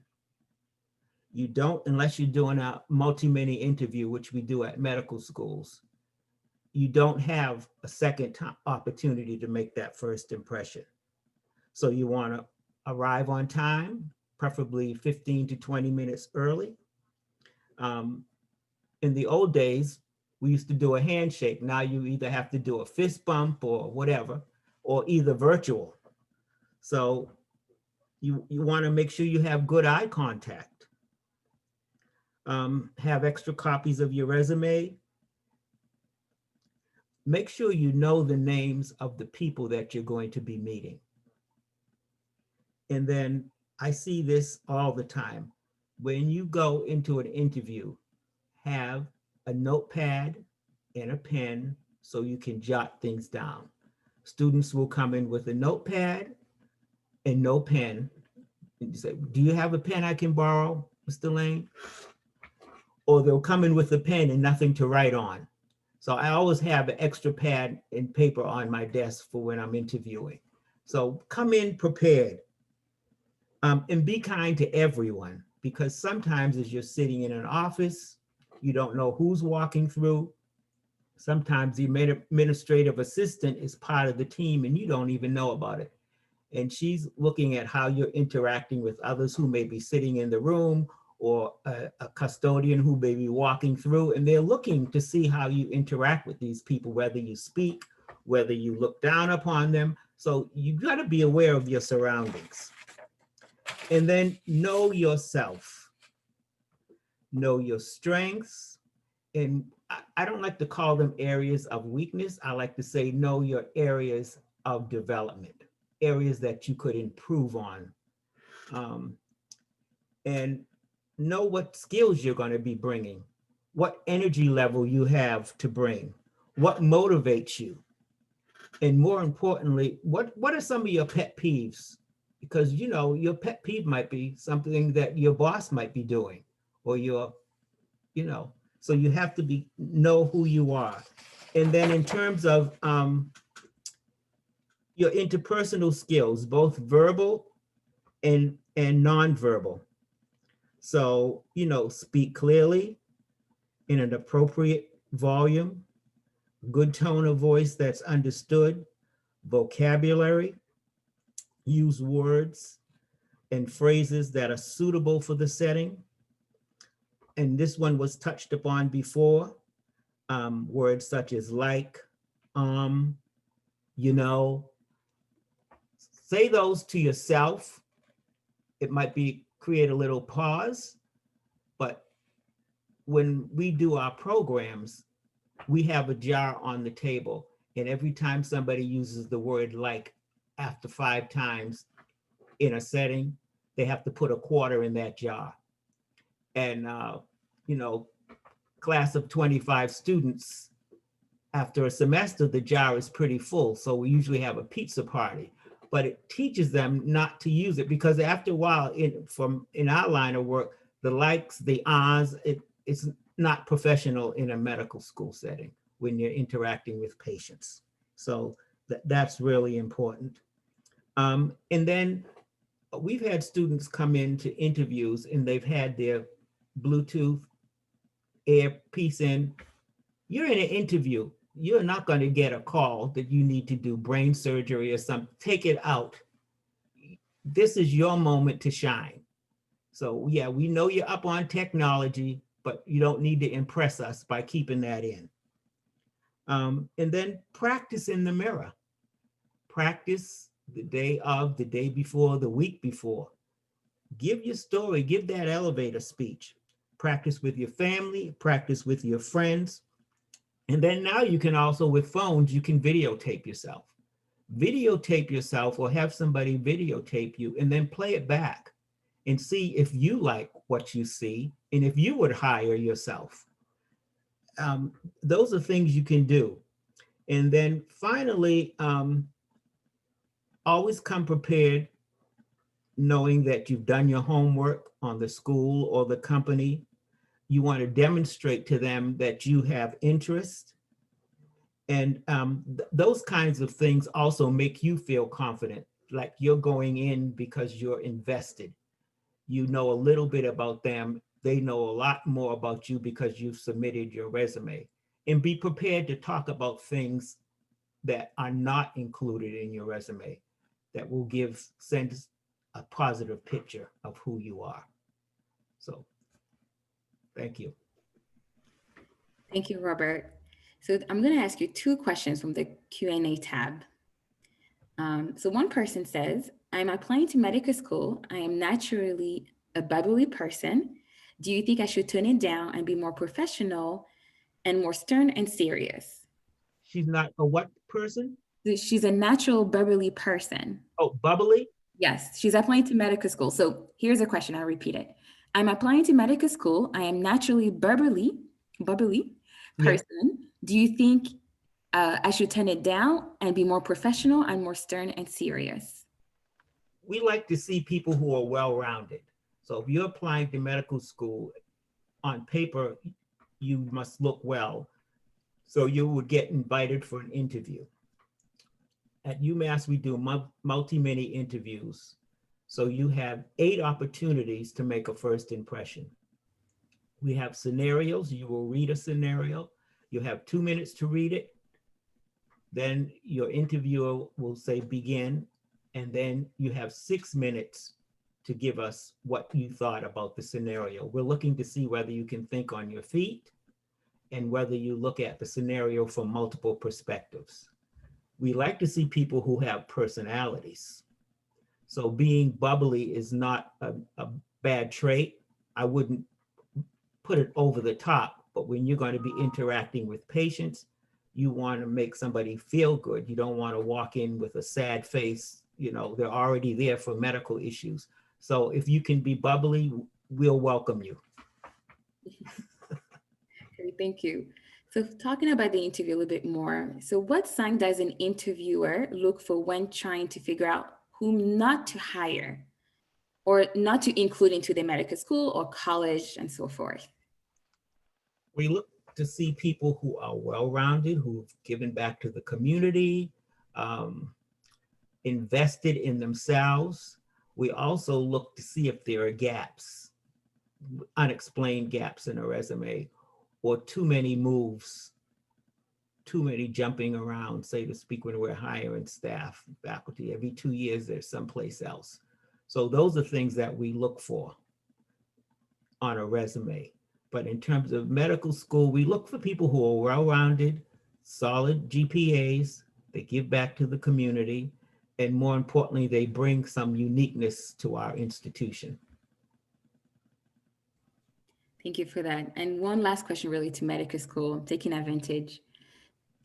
You don't, unless you're doing a multi-mini interview, which we do at medical schools, you don't have a second opportunity to make that first impression. So you want to arrive on time, preferably 15 to 20 minutes early. In the old days, we used to do a handshake. Now you either have to do a fist bump or whatever, or either virtual. So you want to make sure you have good eye contact. Have extra copies of your resume. Make sure you know the names of the people that you're going to be meeting. And then I see this all the time. When you go into an interview, have a notepad and a pen so you can jot things down. Students will come in with a notepad and no pen. And you say, do you have a pen I can borrow, Mr. Lane? Or they'll come in with a pen and nothing to write on. So I always have an extra pad and paper on my desk for when I'm interviewing. So come in prepared. And be kind to everyone, because sometimes as you're sitting in an office, you don't know who's walking through. Sometimes the administrative assistant is part of the team and you don't even know about it. And she's looking at how you're interacting with others who may be sitting in the room, or a custodian who may be walking through, and they're looking to see how you interact with these people, whether you speak, whether you look down upon them. So you got to be aware of your surroundings. And then know yourself. Know your strengths and I don't like to call them areas of weakness. I like to say, know your areas of development, areas that you could improve on. And know what skills you're going to be bringing, what energy level you have to bring, what motivates you. And more importantly, what are some of your pet peeves? Because, you know, your pet peeve might be something that your boss might be doing, or your, you know, so you have to know who you are. And then in terms of your interpersonal skills, both verbal and nonverbal. So, you know, speak clearly in an appropriate volume, good tone of voice that's understood, vocabulary, use words and phrases that are suitable for the setting. And this one was touched upon before, words such as like, you know, say those to yourself. It might create a little pause, but when we do our programs, we have a jar on the table, and every time somebody uses the word like after 5 times in a setting, they have to put a quarter in that jar. And, you know, class of 25 students, after a semester, the jar is pretty full. So we usually have a pizza party, but it teaches them not to use it, because after a while, in our line of work, the likes, the ahs, it's not professional in a medical school setting when you're interacting with patients. So that's really important. And then we've had students come into interviews and they've had their Bluetooth earpiece in. You're in an interview. You're not going to get a call that you need to do brain surgery or something. Take it out. This is your moment to shine. So yeah, we know you're up on technology, but you don't need to impress us by keeping that in. And then practice in the mirror. Practice the day of, the day before, the week before. Give your story, give that elevator speech. Practice with your family, practice with your friends. And then now you can also, with phones, you can videotape yourself. Videotape yourself or have somebody videotape you and then play it back and see if you like what you see and if you would hire yourself. Those are things you can do. And then finally, always come prepared, knowing that you've done your homework on the school or the company. You want to demonstrate to them that you have interest. And those kinds of things also make you feel confident, like you're going in because you're invested. You know a little bit about them. They know a lot more about you because you've submitted your resume. And be prepared to talk about things that are not included in your resume that will send a positive picture of who you are. So, thank you. Thank you, Robert. So I'm going to ask you 2 questions from the Q&A tab. So one person says, I'm applying to medical school. I am naturally a bubbly person. Do you think I should tone it down and be more professional and more stern and serious? She's not a what person? She's a natural bubbly person. Oh, bubbly? Yes, she's applying to medical school. So here's a question, I'll repeat it. I'm applying to medical school. I am naturally bubbly person. Yeah. Do you think I should tone it down and be more professional and more stern and serious? We like to see people who are well-rounded. So if you're applying to medical school, on paper, you must look well. So you would get invited for an interview. At UMass, we do multi-mini interviews. So you have 8 opportunities to make a first impression. We have scenarios. You will read a scenario. You have 2 minutes to read it. Then your interviewer will say begin. And then you have 6 minutes to give us what you thought about the scenario. We're looking to see whether you can think on your feet and whether you look at the scenario from multiple perspectives. We like to see people who have personalities. So being bubbly is not a bad trait. I wouldn't put it over the top, But when you're going to be interacting with patients, you want to make somebody feel good. You don't want to walk in with a sad face. You know, they're already there for medical issues. So if you can be bubbly, we'll welcome you. Great, thank you. So talking about the interview a little bit more. So what sign does an interviewer look for when trying to figure out whom not to hire or not to include into the medical school or college and so forth? We look to see people who are well-rounded, who've given back to the community, invested in themselves. We also look to see if there are gaps, unexplained gaps in a resume, or too many moves, too many jumping around, say to speak, when we're hiring staff, faculty. Every 2 years, there's someplace else. So those are things that we look for on a resume. But in terms of medical school, we look for people who are well-rounded, solid GPAs, they give back to the community, and more importantly, they bring some uniqueness to our institution. Thank you for that. And one last question related to medical school, taking advantage.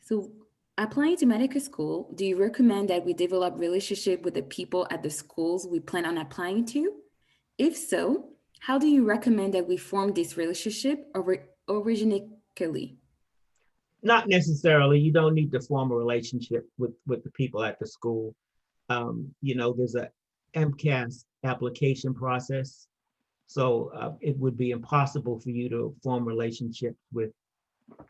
So applying to medical school, do you recommend that we develop relationship with the people at the schools we plan on applying to? If so, how do you recommend that we form this relationship organically? Not necessarily. You don't need to form a relationship with the people at the school. You know, there's a MCAS application process. So it would be impossible for you to form relationships with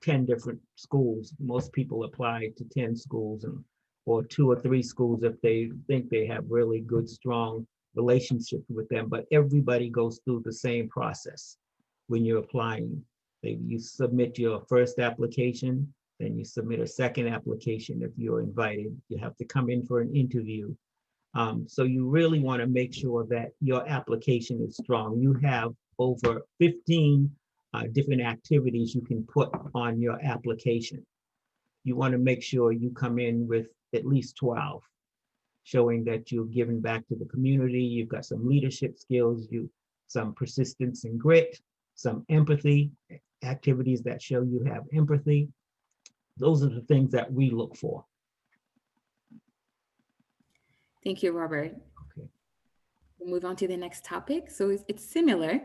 10 different schools. Most people apply to 10 schools or 2 or 3 schools if they think they have really good, strong relationships with them. But everybody goes through the same process when you're applying. You submit your first application, then you submit a second application if you're invited. You have to come in for an interview. So you really want to make sure that your application is strong. You have over 15 different activities you can put on your application. You want to make sure you come in with at least 12, showing that you're giving back to the community, you've got some leadership skills, some persistence and grit, some empathy, activities that show you have empathy. Those are the things that we look for. Thank you, Robert. Okay. We'll move on to the next topic. So it's similar,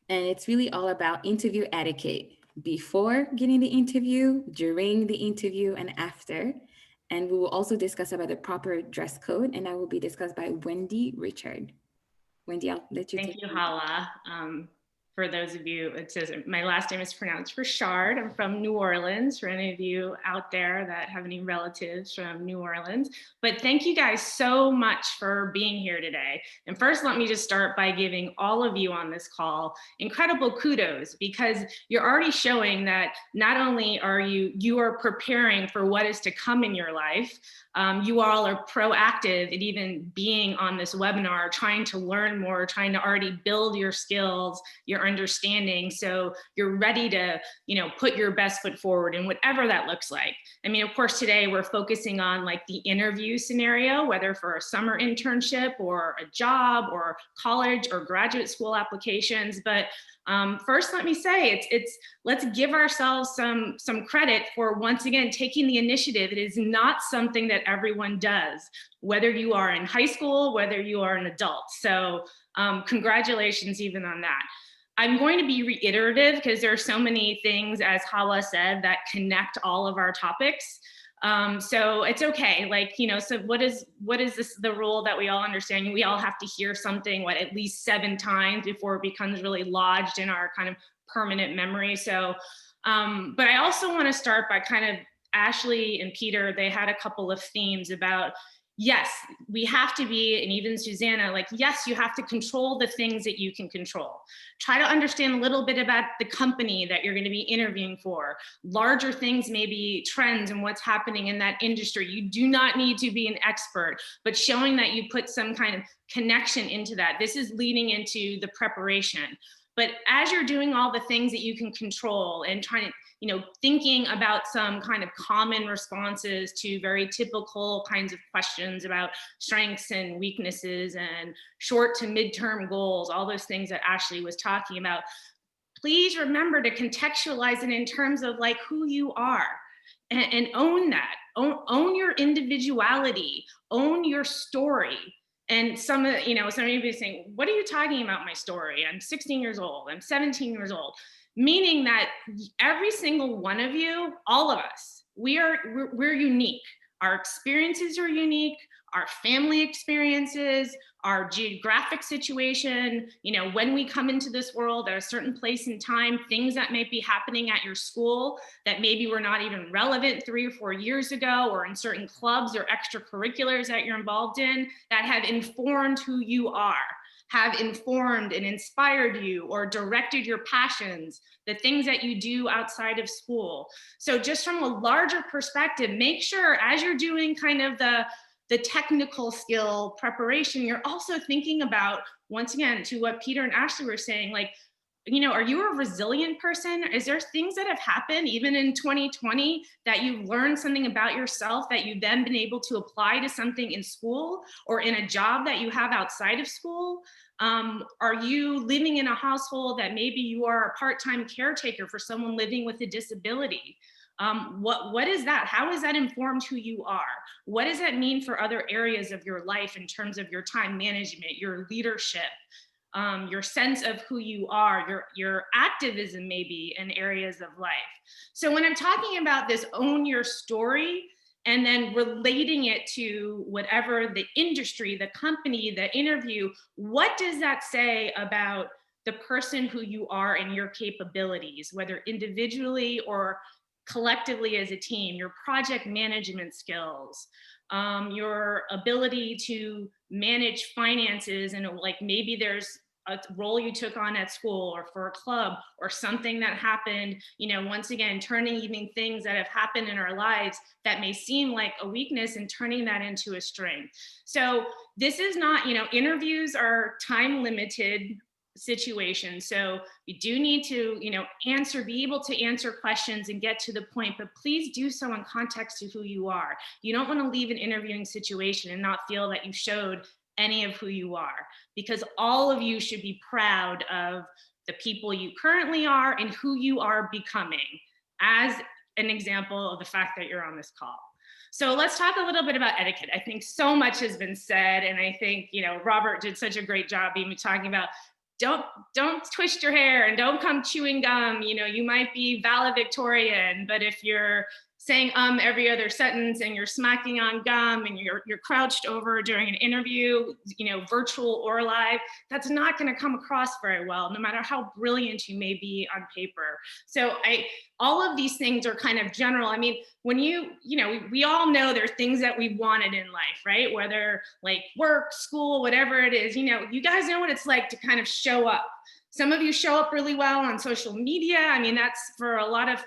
and it's really all about interview etiquette before getting the interview, during the interview, and after. And we will also discuss about the proper dress code, and that will be discussed by Wendy Richard. Wendy, I'll let you take it. Thank you, Hala. For those of you, it says my last name is pronounced Richard. I'm from New Orleans, for any of you out there that have any relatives from New Orleans. But thank you guys so much for being here today. And first, let me just start by giving all of you on this call incredible kudos, because you're already showing that not only are you are preparing for what is to come in your life, you all are proactive in even being on this webinar, trying to learn more, trying to already build your skills, your understanding, so you're ready to, put your best foot forward in whatever that looks like. I mean, of course, today we're focusing on like the interview scenario, whether for a summer internship or a job or college or graduate school applications. But first, let me say let's give ourselves some credit for once again taking the initiative. It is not something that everyone does, whether you are in high school, whether you are an adult. So congratulations even on that. I'm going to be reiterative because there are so many things, as Hala said, that connect all of our topics. So it's okay. So what is the rule that we all understand? We all have to hear something, at least 7 times before it becomes really lodged in our kind of permanent memory. So, but I also want to start by kind of Ashley and Peter, they had a couple of themes about, yes, we have to be, and even Susanna, yes, you have to control the things that you can control. Try to understand a little bit about the company that you're going to be interviewing for. Larger things, maybe trends and what's happening in that industry. You do not need to be an expert, but showing that you put some kind of connection into that. This is leading into the preparation. But as you're doing all the things that you can control and trying to, thinking about some kind of common responses to very typical kinds of questions about strengths and weaknesses and short to midterm goals, all those things that Ashley was talking about, please remember to contextualize it in terms of like who you are, and own that, own your individuality, own your story. And some of you may be saying, what are you talking about my story? I'm 16 years old, I'm 17 years old. Meaning that every single one of you, all of us, we're unique. Our experiences are unique, our family experiences, our geographic situation, when we come into this world at a certain place in time, things that may be happening at your school that maybe were not even relevant 3 or 4 years ago, or in certain clubs or extracurriculars that you're involved in that have informed who you are, have informed and inspired you or directed your passions, the things that you do outside of school. So just from a larger perspective, make sure as you're doing kind of the technical skill preparation, you're also thinking about, once again, to what Peter and Ashley were saying, like, are you a resilient person? Is there things that have happened even in 2020 that you've learned something about yourself that you've then been able to apply to something in school or in a job that you have outside of school? Are you living in a household that maybe you are a part-time caretaker for someone living with a disability? What is that? How has that informed who you are? What does that mean for other areas of your life in terms of your time management, your leadership, your sense of who you are, your activism maybe in areas of life? So when I'm talking about this own your story and then relating it to whatever the industry, the company, the interview, what does that say about the person who you are and your capabilities, whether individually or collectively as a team, your project management skills, your ability to manage finances, and like maybe there's a role you took on at school or for a club or something that happened, once again, turning even things that have happened in our lives that may seem like a weakness and turning that into a strength. So this is not, interviews are time limited situation. So you do need to, be able to answer questions and get to the point, but please do so in context to who you are. You don't want to leave an interviewing situation and not feel that you showed any of who you are, because all of you should be proud of the people you currently are and who you are becoming, as an example of the fact that you're on this call. So let's talk a little bit about etiquette. I think so much has been said, and I think, Robert did such a great job even talking about don't twist your hair and don't come chewing gum. You might be valedictorian, but if you're saying every other sentence and you're smacking on gum and you're crouched over during an interview, virtual or live, that's not going to come across very well, no matter how brilliant you may be on paper. So all of these things are kind of general. I mean, when we all know there are things that we wanted in life, right? Whether like work, school, whatever it is, you guys know what it's like to kind of show up. Some of you show up really well on social media. I mean, that's for a lot of,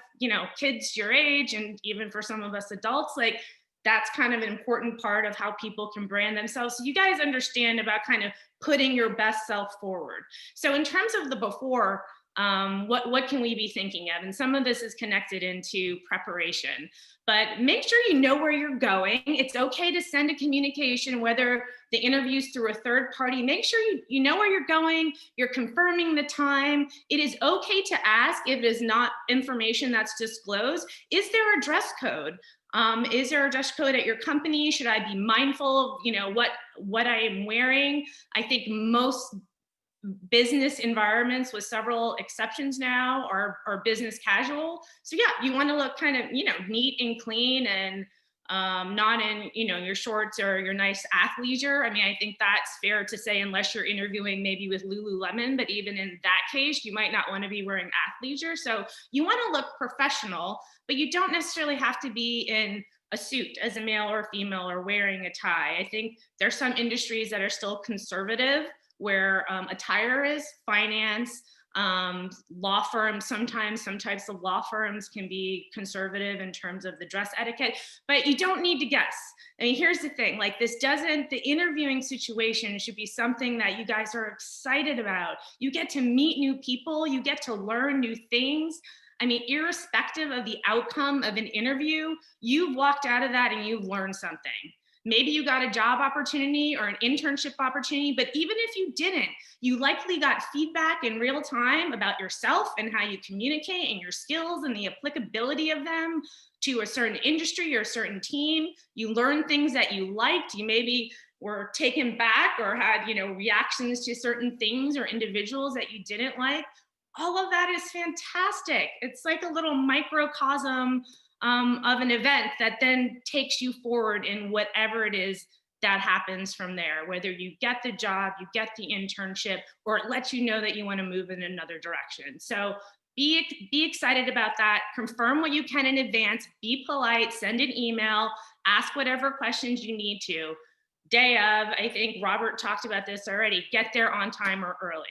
kids your age, and even for some of us adults, like that's kind of an important part of how people can brand themselves. So you guys understand about kind of putting your best self forward. So in terms of the before, what can we be thinking of? And some of this is connected into preparation, but make sure you know where you're going. It's okay to send a communication, whether the interview's through a third party. Make sure you know where you're going, you're confirming the time. It is okay to ask if it is not information that's disclosed. Is there a dress code? Is there a dress code at your company? Should I be mindful of, what I am wearing? I think most business environments, with several exceptions now, are business casual. So yeah, you want to look kind of, neat and clean, and not in, your shorts or your nice athleisure. I mean, I think that's fair to say, unless you're interviewing maybe with Lululemon, but even in that case, you might not want to be wearing athleisure. So you want to look professional, but you don't necessarily have to be in a suit as a male or female or wearing a tie. I think there's some industries that are still conservative, where attire is. Finance, law firms, sometimes some types of law firms can be conservative in terms of the dress etiquette, but you don't need to guess. I mean, here's the thing, like the interviewing situation should be something that you guys are excited about. You get to meet new people, you get to learn new things. I mean, irrespective of the outcome of an interview, you've walked out of that and you've learned something. Maybe you got a job opportunity or an internship opportunity, but even if you didn't, you likely got feedback in real time about yourself and how you communicate and your skills and the applicability of them to a certain industry or a certain team. You learned things that you liked. You maybe were taken back or had, reactions to certain things or individuals that you didn't like. All of that is fantastic. It's like a little microcosm of an event that then takes you forward in whatever it is that happens from there, whether you get the job, you get the internship, or it lets you know that you want to move in another direction. So be excited about that. Confirm what you can in advance, be polite, send an email, ask whatever questions you need to. Day of, I think Robert talked about this already, get there on time or early.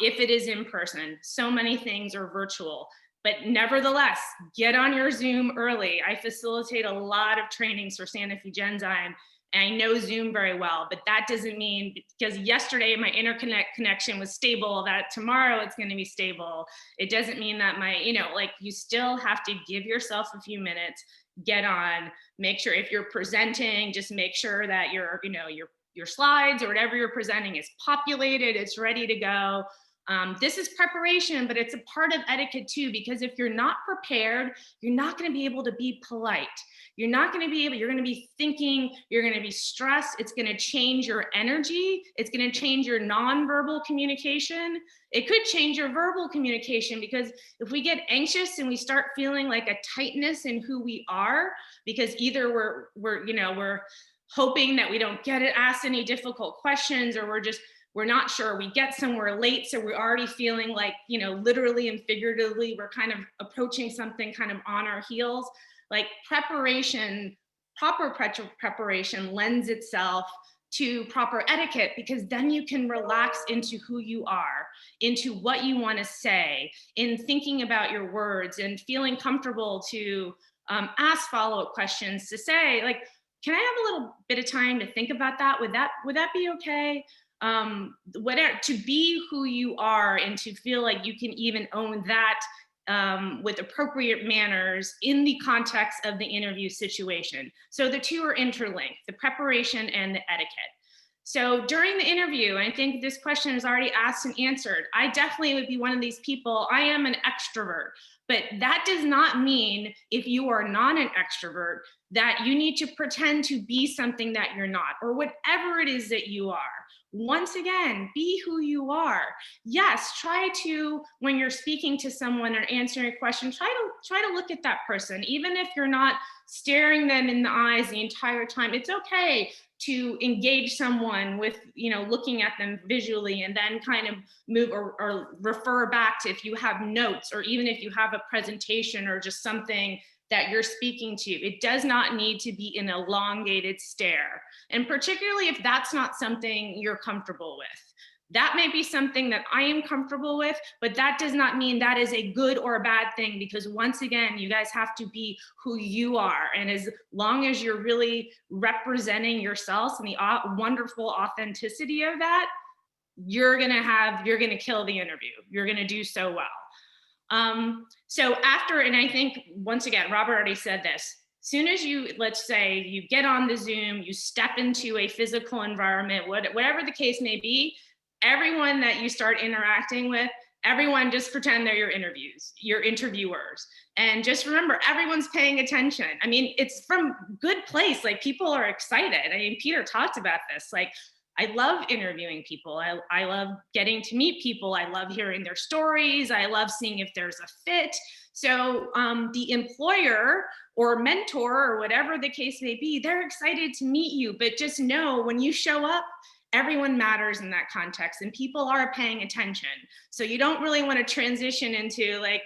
If it is in person, so many things are virtual. But nevertheless, get on your Zoom early. I facilitate a lot of trainings for Sanofi Genzyme, and I know Zoom very well, but that doesn't mean because yesterday my interconnect connection was stable that tomorrow it's going to be stable. It doesn't mean that you still have to give yourself a few minutes, get on, make sure if you're presenting, just make sure that your slides or whatever you're presenting is populated, it's ready to go. This is preparation, but it's a part of etiquette too, because if you're not prepared, you're not going to be able to be polite. You're not going to be able, you're going to be thinking, you're going to be stressed. It's going to change your energy. It's going to change your nonverbal communication. It could change your verbal communication, because if we get anxious and we start feeling like a tightness in who we are, because either we're hoping that we don't get asked any difficult questions, or we're not sure, we get somewhere late, so we're already feeling like, literally and figuratively, we're kind of approaching something kind of on our heels. Like preparation, proper preparation lends itself to proper etiquette, because then you can relax into who you are, into what you want to say, in thinking about your words and feeling comfortable to ask follow-up questions, to say, like, can I have a little bit of time to think about that? Would that be okay? Whatever, to be who you are and to feel like you can even own that with appropriate manners in the context of the interview situation. So the two are interlinked, the preparation and the etiquette. So during the interview, I think this question is already asked and answered. I definitely would be one of these people. I am an extrovert, but that does not mean if you are not an extrovert that you need to pretend to be something that you're not, or whatever it is that you are. Once again, be who you are. Yes, try to, when you're speaking to someone or answering a question, try to look at that person. Even if you're not staring them in the eyes the entire time, it's okay to engage someone with, looking at them visually, and then kind of move or refer back to if you have notes, or even if you have a presentation or just something that you're speaking to. It does not need to be an elongated stare. And particularly if that's not something you're comfortable with. That may be something that I am comfortable with, but that does not mean that is a good or a bad thing, because once again, you guys have to be who you are. And as long as you're really representing yourselves and the wonderful authenticity of that, you're gonna kill the interview. You're gonna do so well. So after, and I think, once again, Robert already said this, soon as let's say you get on the Zoom, you step into a physical environment, whatever the case may be, everyone that you start interacting with, everyone just pretend they're your interviewers. And just remember, everyone's paying attention. I mean, it's from good place, like people are excited. I mean, Peter talked about this, like, I love interviewing people. I love getting to meet people. I love hearing their stories. I love seeing if there's a fit. So the employer or mentor or whatever the case may be, they're excited to meet you. But just know when you show up, everyone matters in that context and people are paying attention. So you don't really want to transition into, like,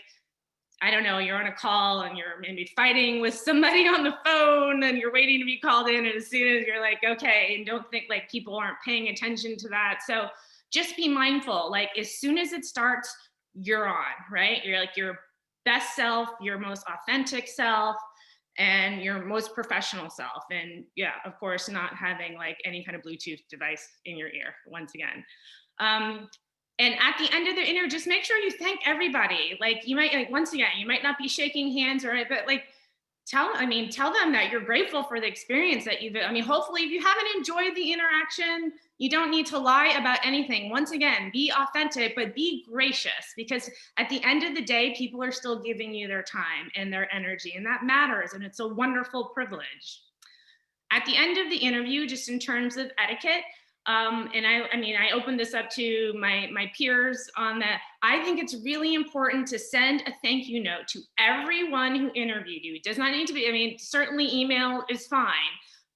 I don't know, you're on a call and you're maybe fighting with somebody on the phone and you're waiting to be called in, and as soon as you're like, okay, and don't think like people aren't paying attention to that. So just be mindful, like as soon as it starts, you're on, right? You're like your best self, your most authentic self, and your most professional self. And yeah, of course, not having like any kind of Bluetooth device in your ear, once again. And at the end of the interview, just make sure you thank everybody. Like you might, like once again, you might not be shaking hands, or but like tell them that you're grateful for the experience that hopefully if you haven't enjoyed the interaction, you don't need to lie about anything. Once again, be authentic, but be gracious, because at the end of the day, people are still giving you their time and their energy, and that matters, and it's a wonderful privilege. At the end of the interview, just in terms of etiquette, and I opened this up to my peers on that. I think it's really important to send a thank you note to everyone who interviewed you. It does not need to be, certainly email is fine,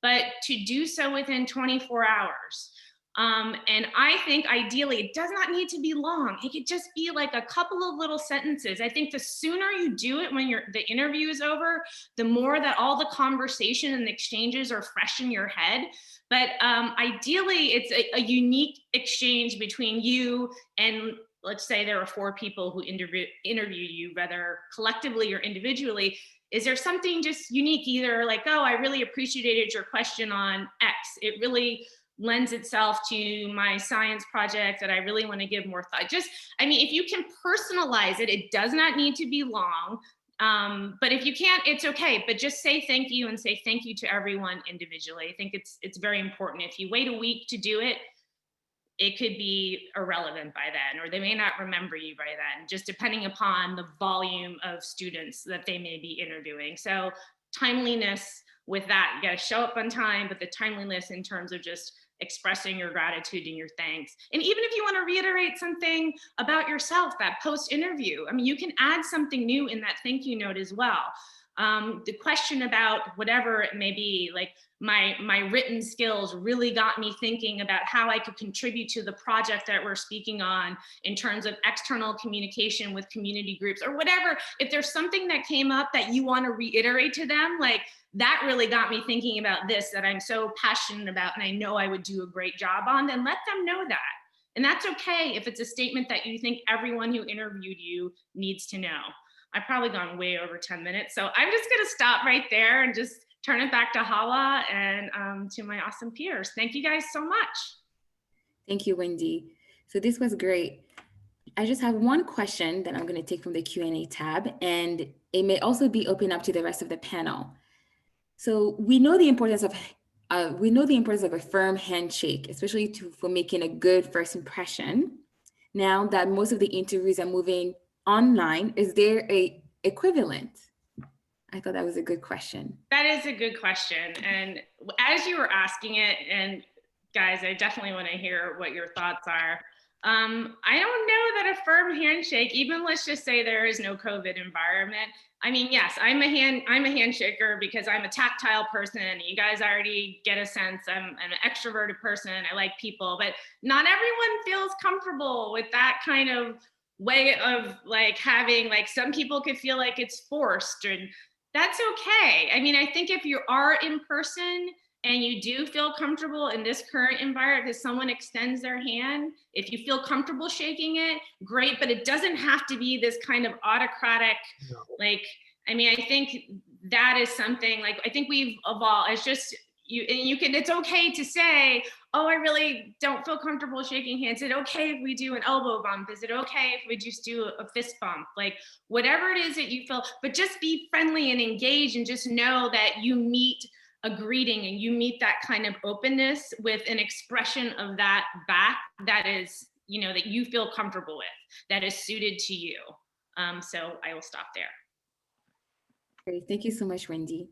but to do so within 24 hours. And I think ideally it does not need to be long. It could just be like a couple of little sentences. I think the sooner you do it when the interview is over, the more that all the conversation and the exchanges are fresh in your head. But ideally, it's a unique exchange between you and, let's say there are 4 people who interviewed you, whether collectively or individually. Is there something just unique, either like, oh, I really appreciated your question on X. It really lends itself to my science project that I really want to give more thought. If you can personalize it, it does not need to be long. But if you can't, it's okay. But just say thank you and say thank you to everyone individually. I think it's very important. If you wait a week to do it, it could be irrelevant by then, or they may not remember you by then, just depending upon the volume of students that they may be interviewing. So timeliness with that, you got to show up on time, but the timeliness in terms of just expressing your gratitude and your thanks. And even if you want to reiterate something about yourself, that post-interview, you can add something new in that thank you note as well. The question about whatever it may be, like my written skills really got me thinking about how I could contribute to the project that we're speaking on in terms of external communication with community groups or whatever. If there's something that came up that you want to reiterate to them, like that really got me thinking about this, that I'm so passionate about and I know I would do a great job on, then let them know that. And that's okay if it's a statement that you think everyone who interviewed you needs to know. I've probably gone way over 10 minutes. So I'm just gonna stop right there and just turn it back to Hala and to my awesome peers. Thank you guys so much. Thank you, Wendy. So this was great. I just have one question that I'm gonna take from the Q&A tab, and it may also be open up to the rest of the panel. So we know the importance of a firm handshake, especially for making a good first impression. Now that most of the interviews are moving online, is there a equivalent? I thought that was a good question. That is a good question. And as you were asking it, and guys, I definitely want to hear what your thoughts are. I don't know that a firm handshake, even let's just say there is no COVID environment. Yes, I'm a handshaker because I'm a tactile person. You guys already get a sense. I'm an extroverted person. I like people, but not everyone feels comfortable with that kind of way of like having, like some people could feel like it's forced, and that's okay. I think if you are in person and you do feel comfortable in this current environment, if someone extends their hand, if you feel comfortable shaking it, great, but it doesn't have to be this kind of autocratic, I think that is something, like, I think we've evolved. It's just, it's okay to say, oh, I really don't feel comfortable shaking hands. Is it okay if we do an elbow bump? Is it okay if we just do a fist bump? Like whatever it is that you feel, but just be friendly and engage, and just know that you meet a greeting and you meet that kind of openness with an expression of that back that is, that you feel comfortable with, that is suited to you. So I will stop there. Great, thank you so much, Wendy.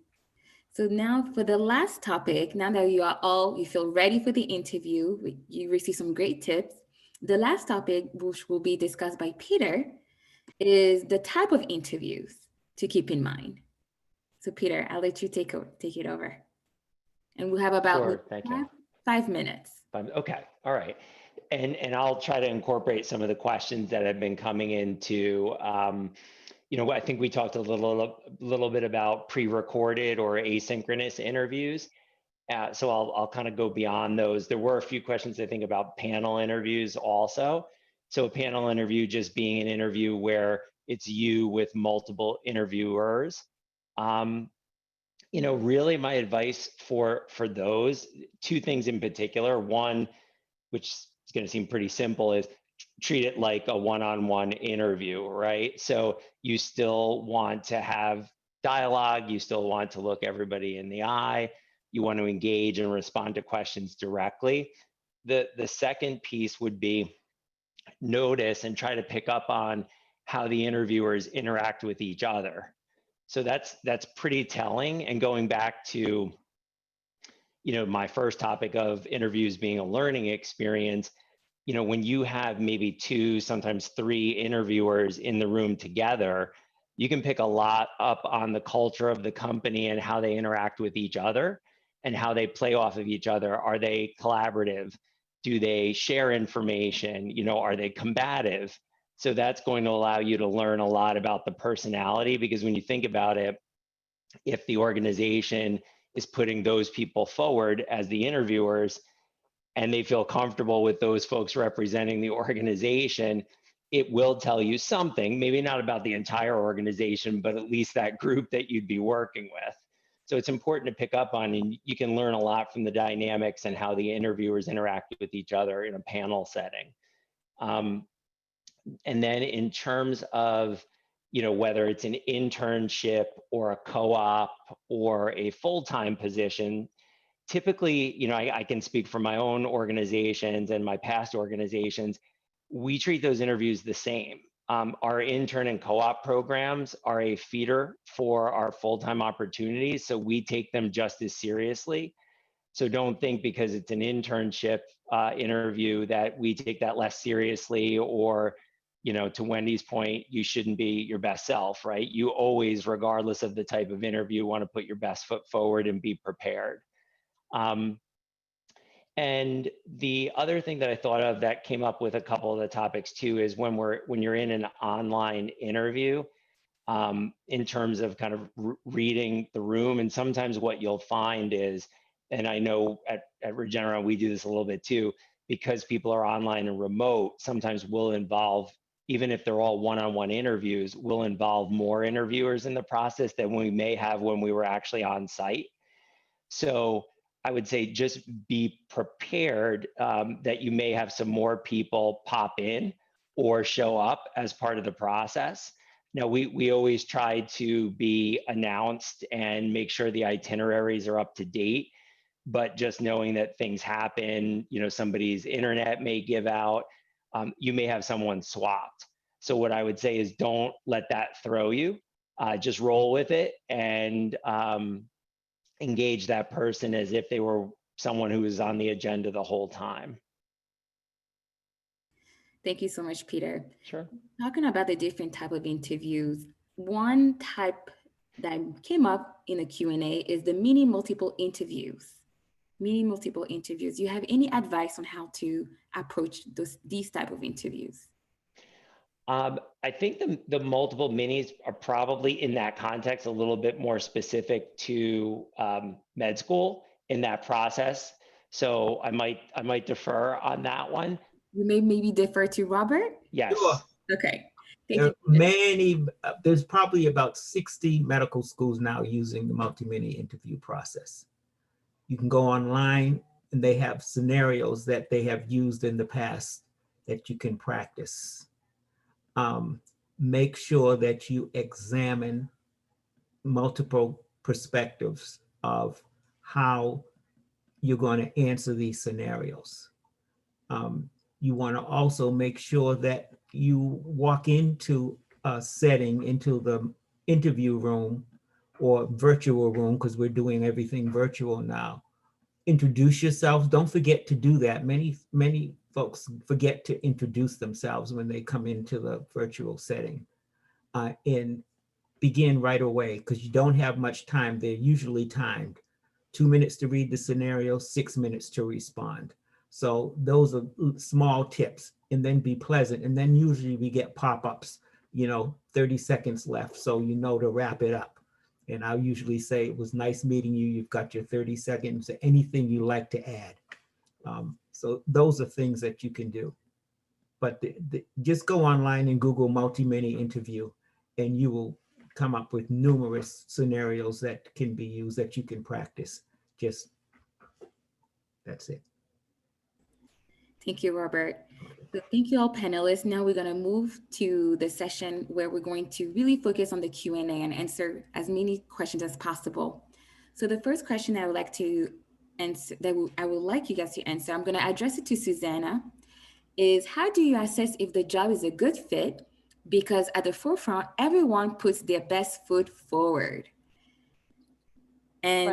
So now for the last topic, now that you feel ready for the interview, you receive some great tips. The last topic, which will be discussed by Peter, is the type of interviews to keep in mind. So Peter, I'll let you take it over. And we'll have about 5 minutes. Okay, all right. And I'll try to incorporate some of the questions that have been coming into, I think we talked a little bit about pre-recorded or asynchronous interviews. So I'll kind of go beyond those. There were a few questions, I think, about panel interviews also. So a panel interview just being an interview where it's you with multiple interviewers. Really my advice for those, 2 things in particular. One, which is going to seem pretty simple, is treat it like a one-on-one interview, right? So you still want to have dialogue. You still want to look everybody in the eye. You want to engage and respond to questions directly. The second piece would be notice and try to pick up on how the interviewers interact with each other. So that's pretty telling. And going back to, my first topic of interviews being a learning experience, when you have maybe 2, sometimes 3 interviewers in the room together, you can pick a lot up on the culture of the company and how they interact with each other and how they play off of each other. Are they collaborative? Do they share information? Are they combative? So that's going to allow you to learn a lot about the personality, because when you think about it, if the organization is putting those people forward as the interviewers and they feel comfortable with those folks representing the organization, it will tell you something, maybe not about the entire organization, but at least that group that you'd be working with. So it's important to pick up on, and you can learn a lot from the dynamics and how the interviewers interact with each other in a panel setting. And then in terms of, whether it's an internship or a co-op or a full-time position, typically, I can speak for my own organizations and my past organizations, we treat those interviews the same. Our intern and co-op programs are a feeder for our full-time opportunities, so we take them just as seriously. So don't think because it's an internship interview that we take that less seriously, or, to Wendy's point, you shouldn't be your best self, right? You always, regardless of the type of interview, want to put your best foot forward and be prepared. And the other thing that I thought of that came up with a couple of the topics too is when you're in an online interview, in terms of kind of reading the room, and sometimes what you'll find is, and I know at Regeneron we do this a little bit too, because people are online and remote, sometimes we'll involve, even if they're all one-on-one interviews, we'll involve more interviewers in the process than we may have when we were actually on site. So I would say just be prepared that you may have some more people pop in or show up as part of the process. Now, we always try to be announced and make sure the itineraries are up to date, but just knowing that things happen, somebody's internet may give out, you may have someone swapped. So what I would say is don't let that throw you, just roll with it and engage that person as if they were someone who was on the agenda the whole time. Thank you so much, Peter. Sure. Talking about the different type of interviews, one type that came up in the Q&A is the mini multiple interviews. Mini multiple interviews. You have any advice on how to approach these type of interviews? I think the multiple minis are probably in that context a little bit more specific to med school in that process. So I might defer on that one. You may maybe defer to Robert? Yes. Sure. Okay. There are there's probably about 60 medical schools now using the multi-mini interview process. You can go online and they have scenarios that they have used in the past that you can practice. Make sure that you examine multiple perspectives of how you're going to answer these scenarios. You want to also make sure that you walk into a setting, into the interview room or virtual room, because we're doing everything virtual now. Introduce yourself. Don't forget to do that. Many folks forget to introduce themselves when they come into the virtual setting, and begin right away, because you don't have much time. They're usually timed. 2 minutes to read the scenario, 6 minutes to respond. So those are small tips, and then be pleasant. And then usually we get pop-ups, 30 seconds left, so to wrap it up. And I'll usually say, it was nice meeting you. You've got your 30 seconds, anything you like to add. So those are things that you can do. But just go online and Google multi-mini interview, and you will come up with numerous scenarios that can be used that you can practice. That's it. Thank you, Robert. So thank you all panelists. Now we're going to move to the session where we're going to really focus on the Q&A and answer as many questions as possible. So the first question I would like to answer, I would like you guys to answer, I'm going to address it to Susanna, is how do you assess if the job is a good fit? Because at the forefront, everyone puts their best foot forward. And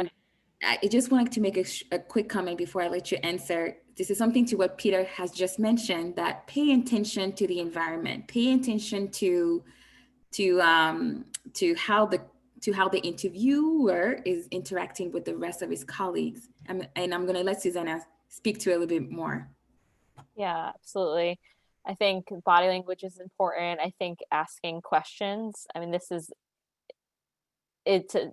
Right. I just wanted to make a quick comment before I let you answer. This is something to what Peter has just mentioned, that pay attention to the environment, pay attention to how the interviewer is interacting with the rest of his colleagues. And I'm going to let Susanna speak to it a little bit more. Yeah, absolutely. I think body language is important. I think asking questions. I mean, it's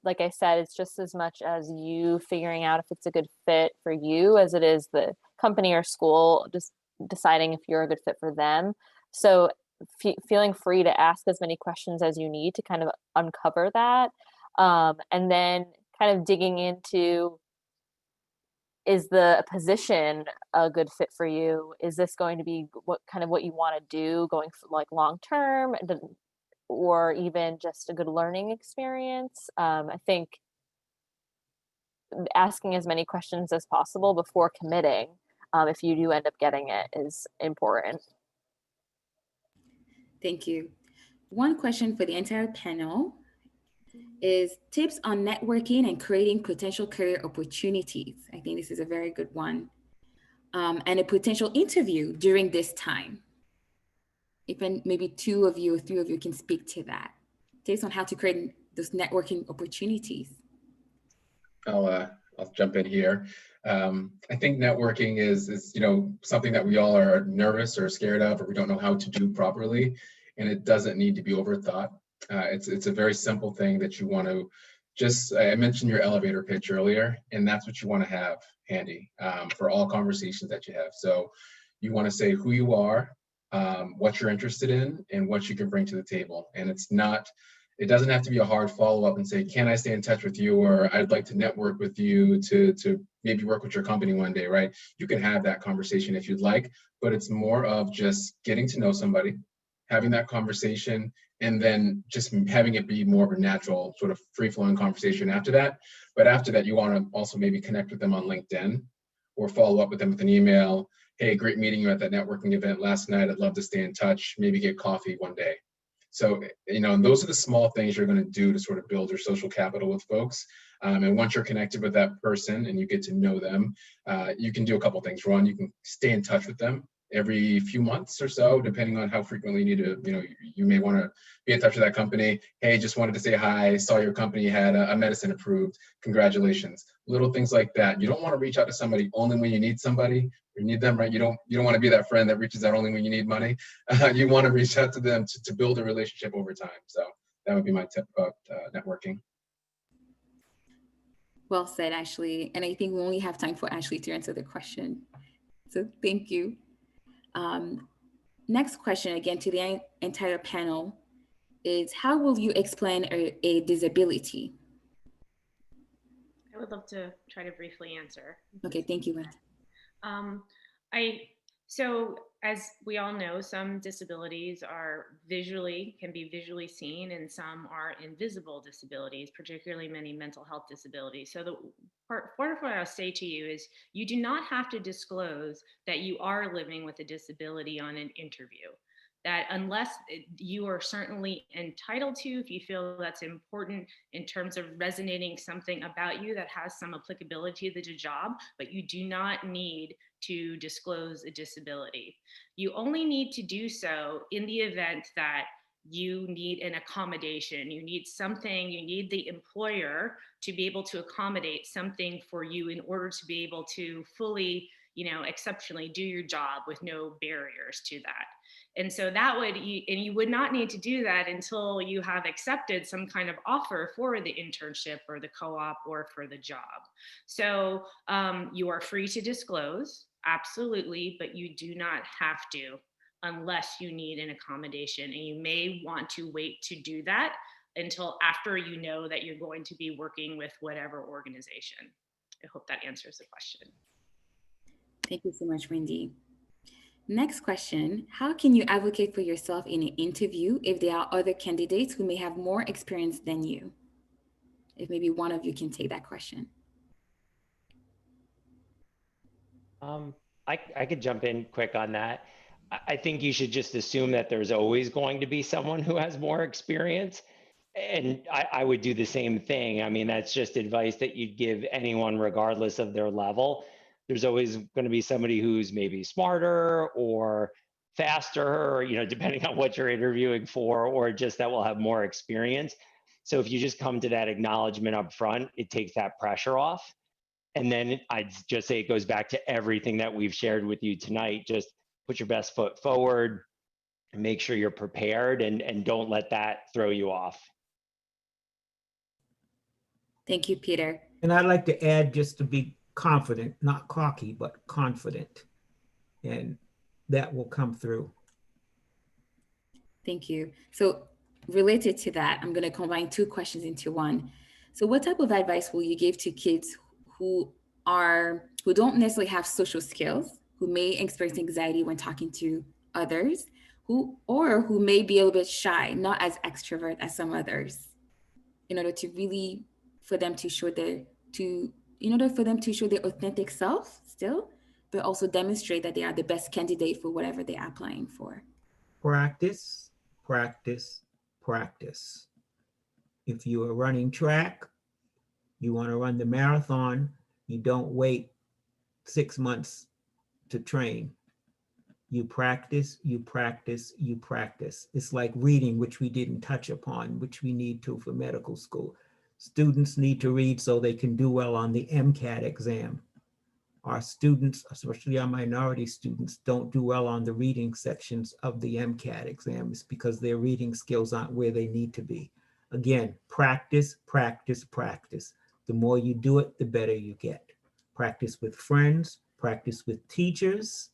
like I said, it's just as much as you figuring out if it's a good fit for you as it is the company or school just deciding if you're a good fit for them. So feeling free to ask as many questions as you need to kind of uncover that. And then kind of digging into, is the position a good fit for you? Is this going to be what you want to do going for like long term, or even just a good learning experience? I think asking as many questions as possible before committing, if you do end up getting it, is important. Thank you. One question for the entire panel is tips on networking and creating potential career opportunities. I think this is a very good one. And a potential interview during this time. Even maybe 2 of you or 3 of you can speak to that. Tips on how to create those networking opportunities. I'll jump in here. I think networking is something that we all are nervous or scared of, or we don't know how to do properly, and it doesn't need to be overthought. It's a very simple thing that you want to just, I mentioned your elevator pitch earlier, and that's what you want to have handy for all conversations that you have. So you want to say who you are, what you're interested in, and what you can bring to the table. And it doesn't have to be a hard follow-up and say, can I stay in touch with you? Or I'd like to network with you to maybe work with your company one day, right? You can have that conversation if you'd like, but it's more of just getting to know somebody, having that conversation, and then just having it be more of a natural sort of free-flowing conversation after that. But after that, you want to also maybe connect with them on LinkedIn or follow up with them with an email. Hey, great meeting you at that networking event last night. I'd love to stay in touch, maybe get coffee one day. So, those are the small things you're going to do to sort of build your social capital with folks. And once you're connected with that person and you get to know them, you can do a couple things. One, you can stay in touch with them every few months or so, depending on how frequently you need to, you may want to be in touch with that company. Hey, just wanted to say hi, saw your company had a medicine approved. Congratulations. Little things like that. You don't want to reach out to somebody only when you need somebody. You need them, right? You don't want to be that friend that reaches out only when you need money. You want to reach out to them to build a relationship over time. So that would be my tip about networking. Well said, Ashley. And I think we only have time for Ashley to answer the question. So thank you. Next question, again, to the entire panel, is how will you explain a disability? I would love to try to briefly answer. Okay, thank you, Wendy. So as we all know, some disabilities can be visually seen, and some are invisible disabilities, particularly many mental health disabilities. So the part of what I'll say to you is you do not have to disclose that you are living with a disability on an interview. That unless you are certainly entitled to, if you feel that's important in terms of resonating something about you that has some applicability to the job, but you do not need to disclose a disability. You only need to do so in the event that you need an accommodation, you need the employer to be able to accommodate something for you in order to be able to fully, exceptionally do your job with no barriers to that. And so you would not need to do that until you have accepted some kind of offer for the internship or the co-op or for the job. So you are free to disclose, absolutely, but you do not have to unless you need an accommodation. And you may want to wait to do that until after you know that you're going to be working with whatever organization. I hope that answers the question. Thank you so much, Wendy. Next question, how can you advocate for yourself in an interview if there are other candidates who may have more experience than you? If maybe one of you can take that question. I could jump in quick on that. I think you should just assume that there's always going to be someone who has more experience. And I would do the same thing. I mean, that's just advice that you'd give anyone regardless of their level. There's always going to be somebody who's maybe smarter or faster, or, depending on what you're interviewing for, or just that will have more experience. So if you just come to that acknowledgement up front, it takes that pressure off. And then I'd just say it goes back to everything that we've shared with you tonight. Just put your best foot forward and make sure you're prepared, and don't let that throw you off. Thank you, Peter. And I'd like to add, just to be confident, not cocky, but confident. And that will come through. Thank you. So related to that, I'm going to combine two questions into one. So what type of advice will you give to kids who don't necessarily have social skills, who may experience anxiety when talking to others, who may be a little bit shy, not as extrovert as some others, in order for them to show their authentic self still, but also demonstrate that they are the best candidate for whatever they are applying for? Practice, practice, practice. If you are running track, you want to run the marathon, you don't wait 6 months to train. You practice, you practice, you practice. It's like reading, which we didn't touch upon, which we need to for medical school. Students need to read so they can do well on the MCAT exam. Our students, especially our minority students, don't do well on the reading sections of the MCAT exams because their reading skills aren't where they need to be. Again, practice, practice, practice. The more you do it, the better you get. Practice with friends, practice with teachers,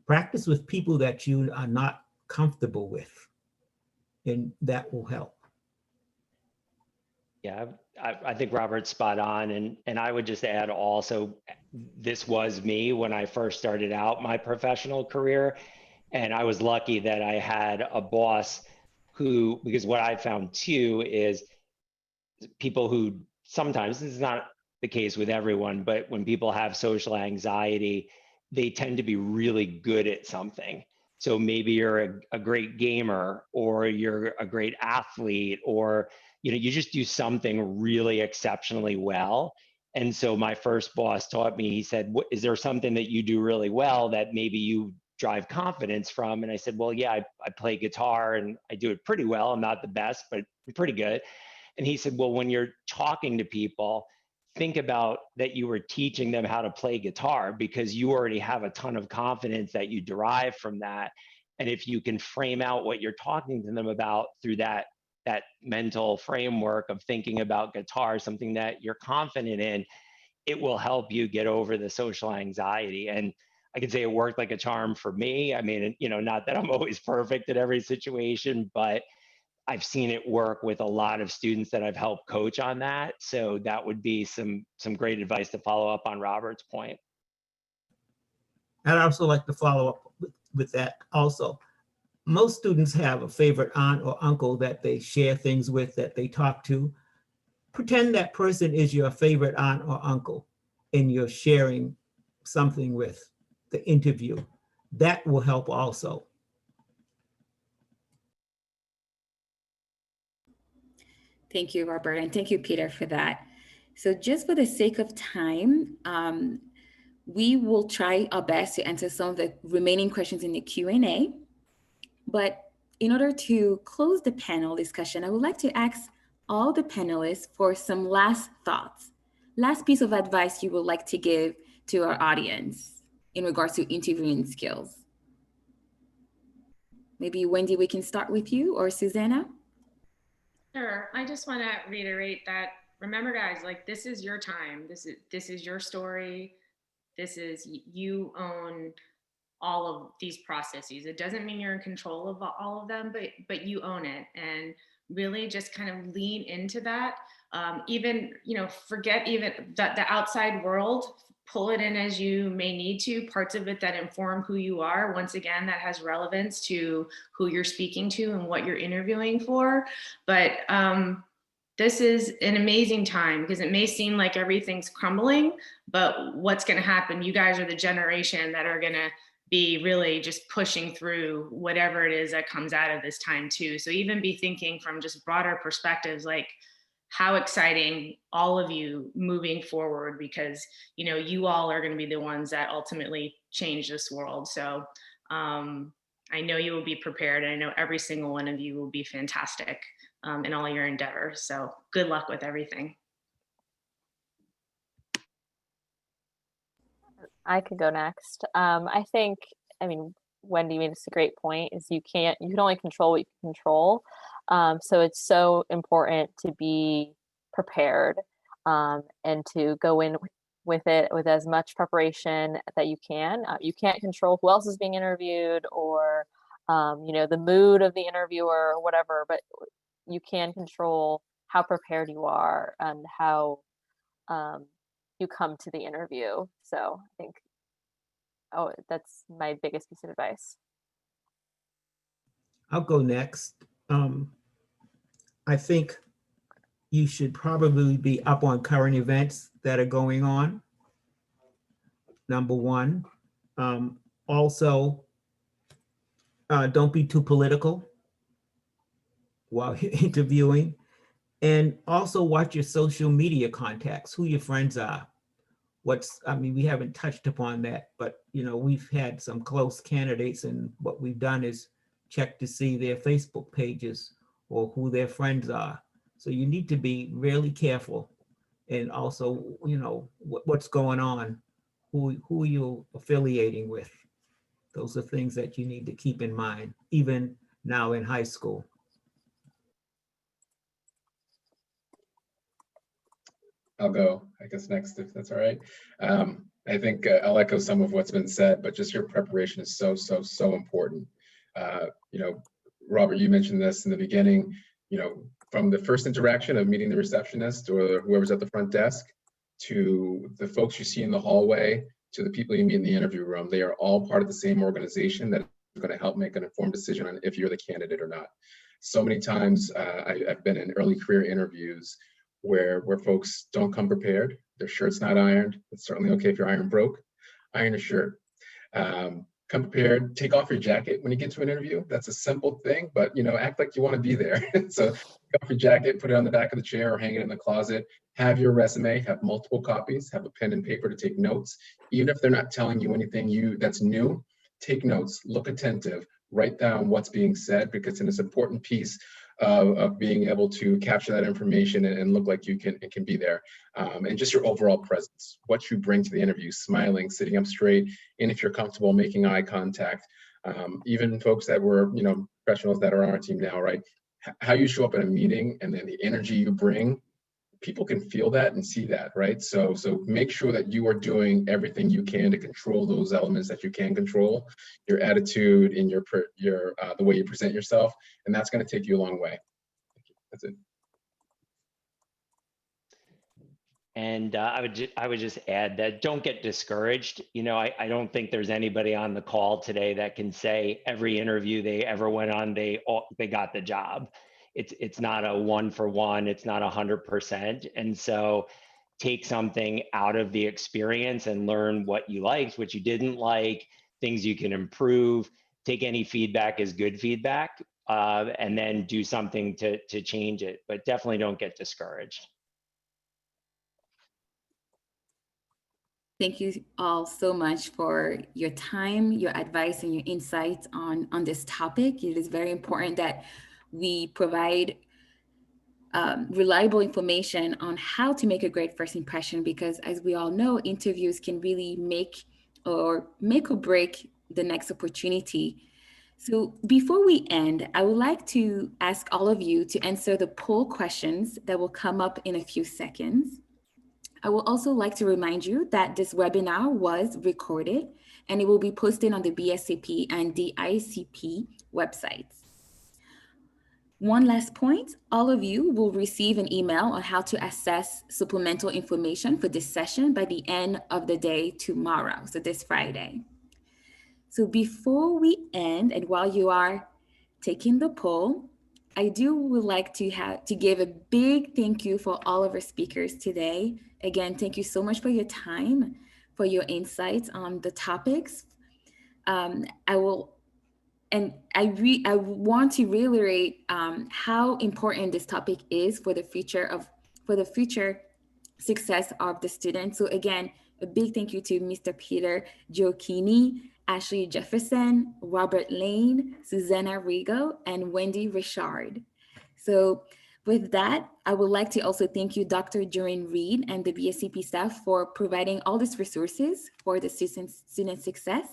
practice with people that you are not comfortable with, and that will help. Yeah, I think Robert's spot on. And I would just add also, this was me when I first started out my professional career. And I was lucky that I had a boss who, because what I found too is people who sometimes, this is not the case with everyone, but when people have social anxiety, they tend to be really good at something. So maybe you're a great gamer, or you're a great athlete, or you just do something really exceptionally well. And so my first boss taught me, he said, is there something that you do really well that maybe you drive confidence from? And I said, well, yeah, I play guitar and I do it pretty well. I'm not the best, but I'm pretty good. And he said, well, when you're talking to people, think about that you were teaching them how to play guitar, because you already have a ton of confidence that you derive from that. And if you can frame out what you're talking to them about through that mental framework of thinking about guitar, something that you're confident in, it will help you get over the social anxiety. And I can say it worked like a charm for me. I mean, not that I'm always perfect at every situation, but I've seen it work with a lot of students that I've helped coach on that. So that would be some great advice to follow up on Robert's point. I'd also like to follow up with that also. Most students have a favorite aunt or uncle that they share things with, that they talk to. Pretend that person is your favorite aunt or uncle and you're sharing something with the interview. That will help also. Thank you, Robert, and thank you, Peter, for that. So just for the sake of time, we will try our best to answer some of the remaining questions in the Q&A. But in order to close the panel discussion, I would like to ask all the panelists for some last thoughts, last piece of advice you would like to give to our audience in regards to interviewing skills. Maybe Wendy, we can start with you, or Susanna. Sure. I just want to reiterate that, remember guys, like, this is your time. This is your story. You own all of these processes. It doesn't mean you're in control of all of them, but you own it, and really just kind of lean into that. Forget even the outside world. pull it in as you may need to, parts of it that inform who you are. Once again, that has relevance to who you're speaking to and what you're interviewing for. But this is an amazing time because it may seem like everything's crumbling, but what's going to happen? You guys are the generation that are going to be really just pushing through whatever it is that comes out of this time too. So even be thinking from just broader perspectives, like how exciting all of you moving forward, because you know you all are going to be the ones that ultimately change this world. So I know you will be prepared, and I know every single one of you will be fantastic in all your endeavors. So good luck with everything. I could go next. I think, I mean, Wendy made this a great point, is you can only control what you can control. So it's so important to be prepared and to go in with it with as much preparation that you can. You can't control who else is being interviewed or, you know, the mood of the interviewer or whatever, but you can control how prepared you are and how you come to the interview. So I think, that's my biggest piece of advice. I'll go next. I think you should probably be up on current events that are going on. Number one. Also, don't be too political while you're interviewing. And also watch your social media contacts, who your friends are. I mean, we haven't touched upon that, but you know, we've had some close candidates, and what we've done is check to see their Facebook pages or who their friends are. So you need to be really careful, and also, you know, what's going on, who you're affiliating with. Those are things that you need to keep in mind, even now in high school. I'll go, I guess, next, if that's all right. I think I'll echo some of what's been said, but just your preparation is so important. You know, Robert, you mentioned this in the beginning, you know, from the first interaction of meeting the receptionist or whoever's at the front desk to the folks you see in the hallway, to the people you meet in the interview room, they are all part of the same organization that is going to help make an informed decision on if you're the candidate or not. So many times I've been in early career interviews where folks don't come prepared. Their shirt's not ironed. It's certainly okay if your iron broke. Iron a shirt. Come prepared. Take off your jacket when you get to an interview. That's a simple thing, but you know, act like you want to be there. So take off your jacket, put it on the back of the chair or hang it in the closet. Have your resume, have multiple copies, have a pen and paper to take notes. Even if they're not telling you anything that's new, take notes, look attentive, write down what's being said, because it's an important piece of being able to capture that information and look like you can be there. And just your overall presence, what you bring to the interview, smiling, sitting up straight, and if you're comfortable making eye contact. Even folks that were, you know, professionals that are on our team now, right? How you show up at a meeting and then the energy you bring, people can feel that and see that, right? So make sure that you are doing everything you can to control those elements that you can control, your attitude and your the way you present yourself, and that's going to take you a long way. That's it. And I would just add that don't get discouraged. You know, I don't think there's anybody on the call today that can say every interview they ever went on, they got the job. It's not a 1-for-1, it's not 100%. And so take something out of the experience and learn what you liked, what you didn't like, things you can improve. Take any feedback as good feedback, and then do something to change it. But definitely don't get discouraged. Thank you all so much for your time, your advice, and your insights on this topic. It is very important that we provide reliable information on how to make a great first impression, because as we all know, interviews can really make or break the next opportunity. So before we end, I would like to ask all of you to answer the poll questions that will come up in a few seconds. I would also like to remind you that this webinar was recorded and it will be posted on the BSAP and the ICP websites. One last point, all of you will receive an email on how to access supplemental information for this session by the end of the day tomorrow, so this Friday. So before we end, and while you are taking the poll, I would like to give a big thank you for all of our speakers today. Again, thank you so much for your time, for your insights on the topics. I want to reiterate how important this topic is for the future success of the students. So again, a big thank you to Mr. Peter Gioacchini, Ashley Jefferson, Robert Lane, Susanna Rigo, and Wendy Richard. So with that, I would like to also thank you, Dr. Joanne Reed and the BSCP staff for providing all these resources for the student success.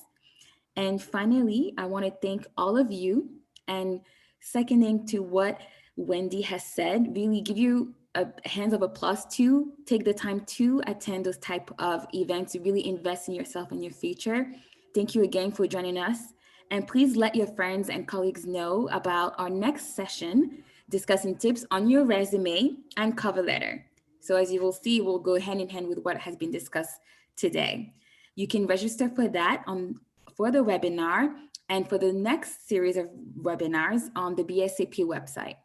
And finally, I want to thank all of you, and seconding to what Wendy has said, really give you a hands of applause to take the time to attend those type of events, to really invest in yourself and your future. Thank you again for joining us. And please let your friends and colleagues know about our next session, discussing tips on your resume and cover letter. So as you will see, we'll go hand in hand with what has been discussed today. You can register for that for the webinar and for the next series of webinars on the BSCP website.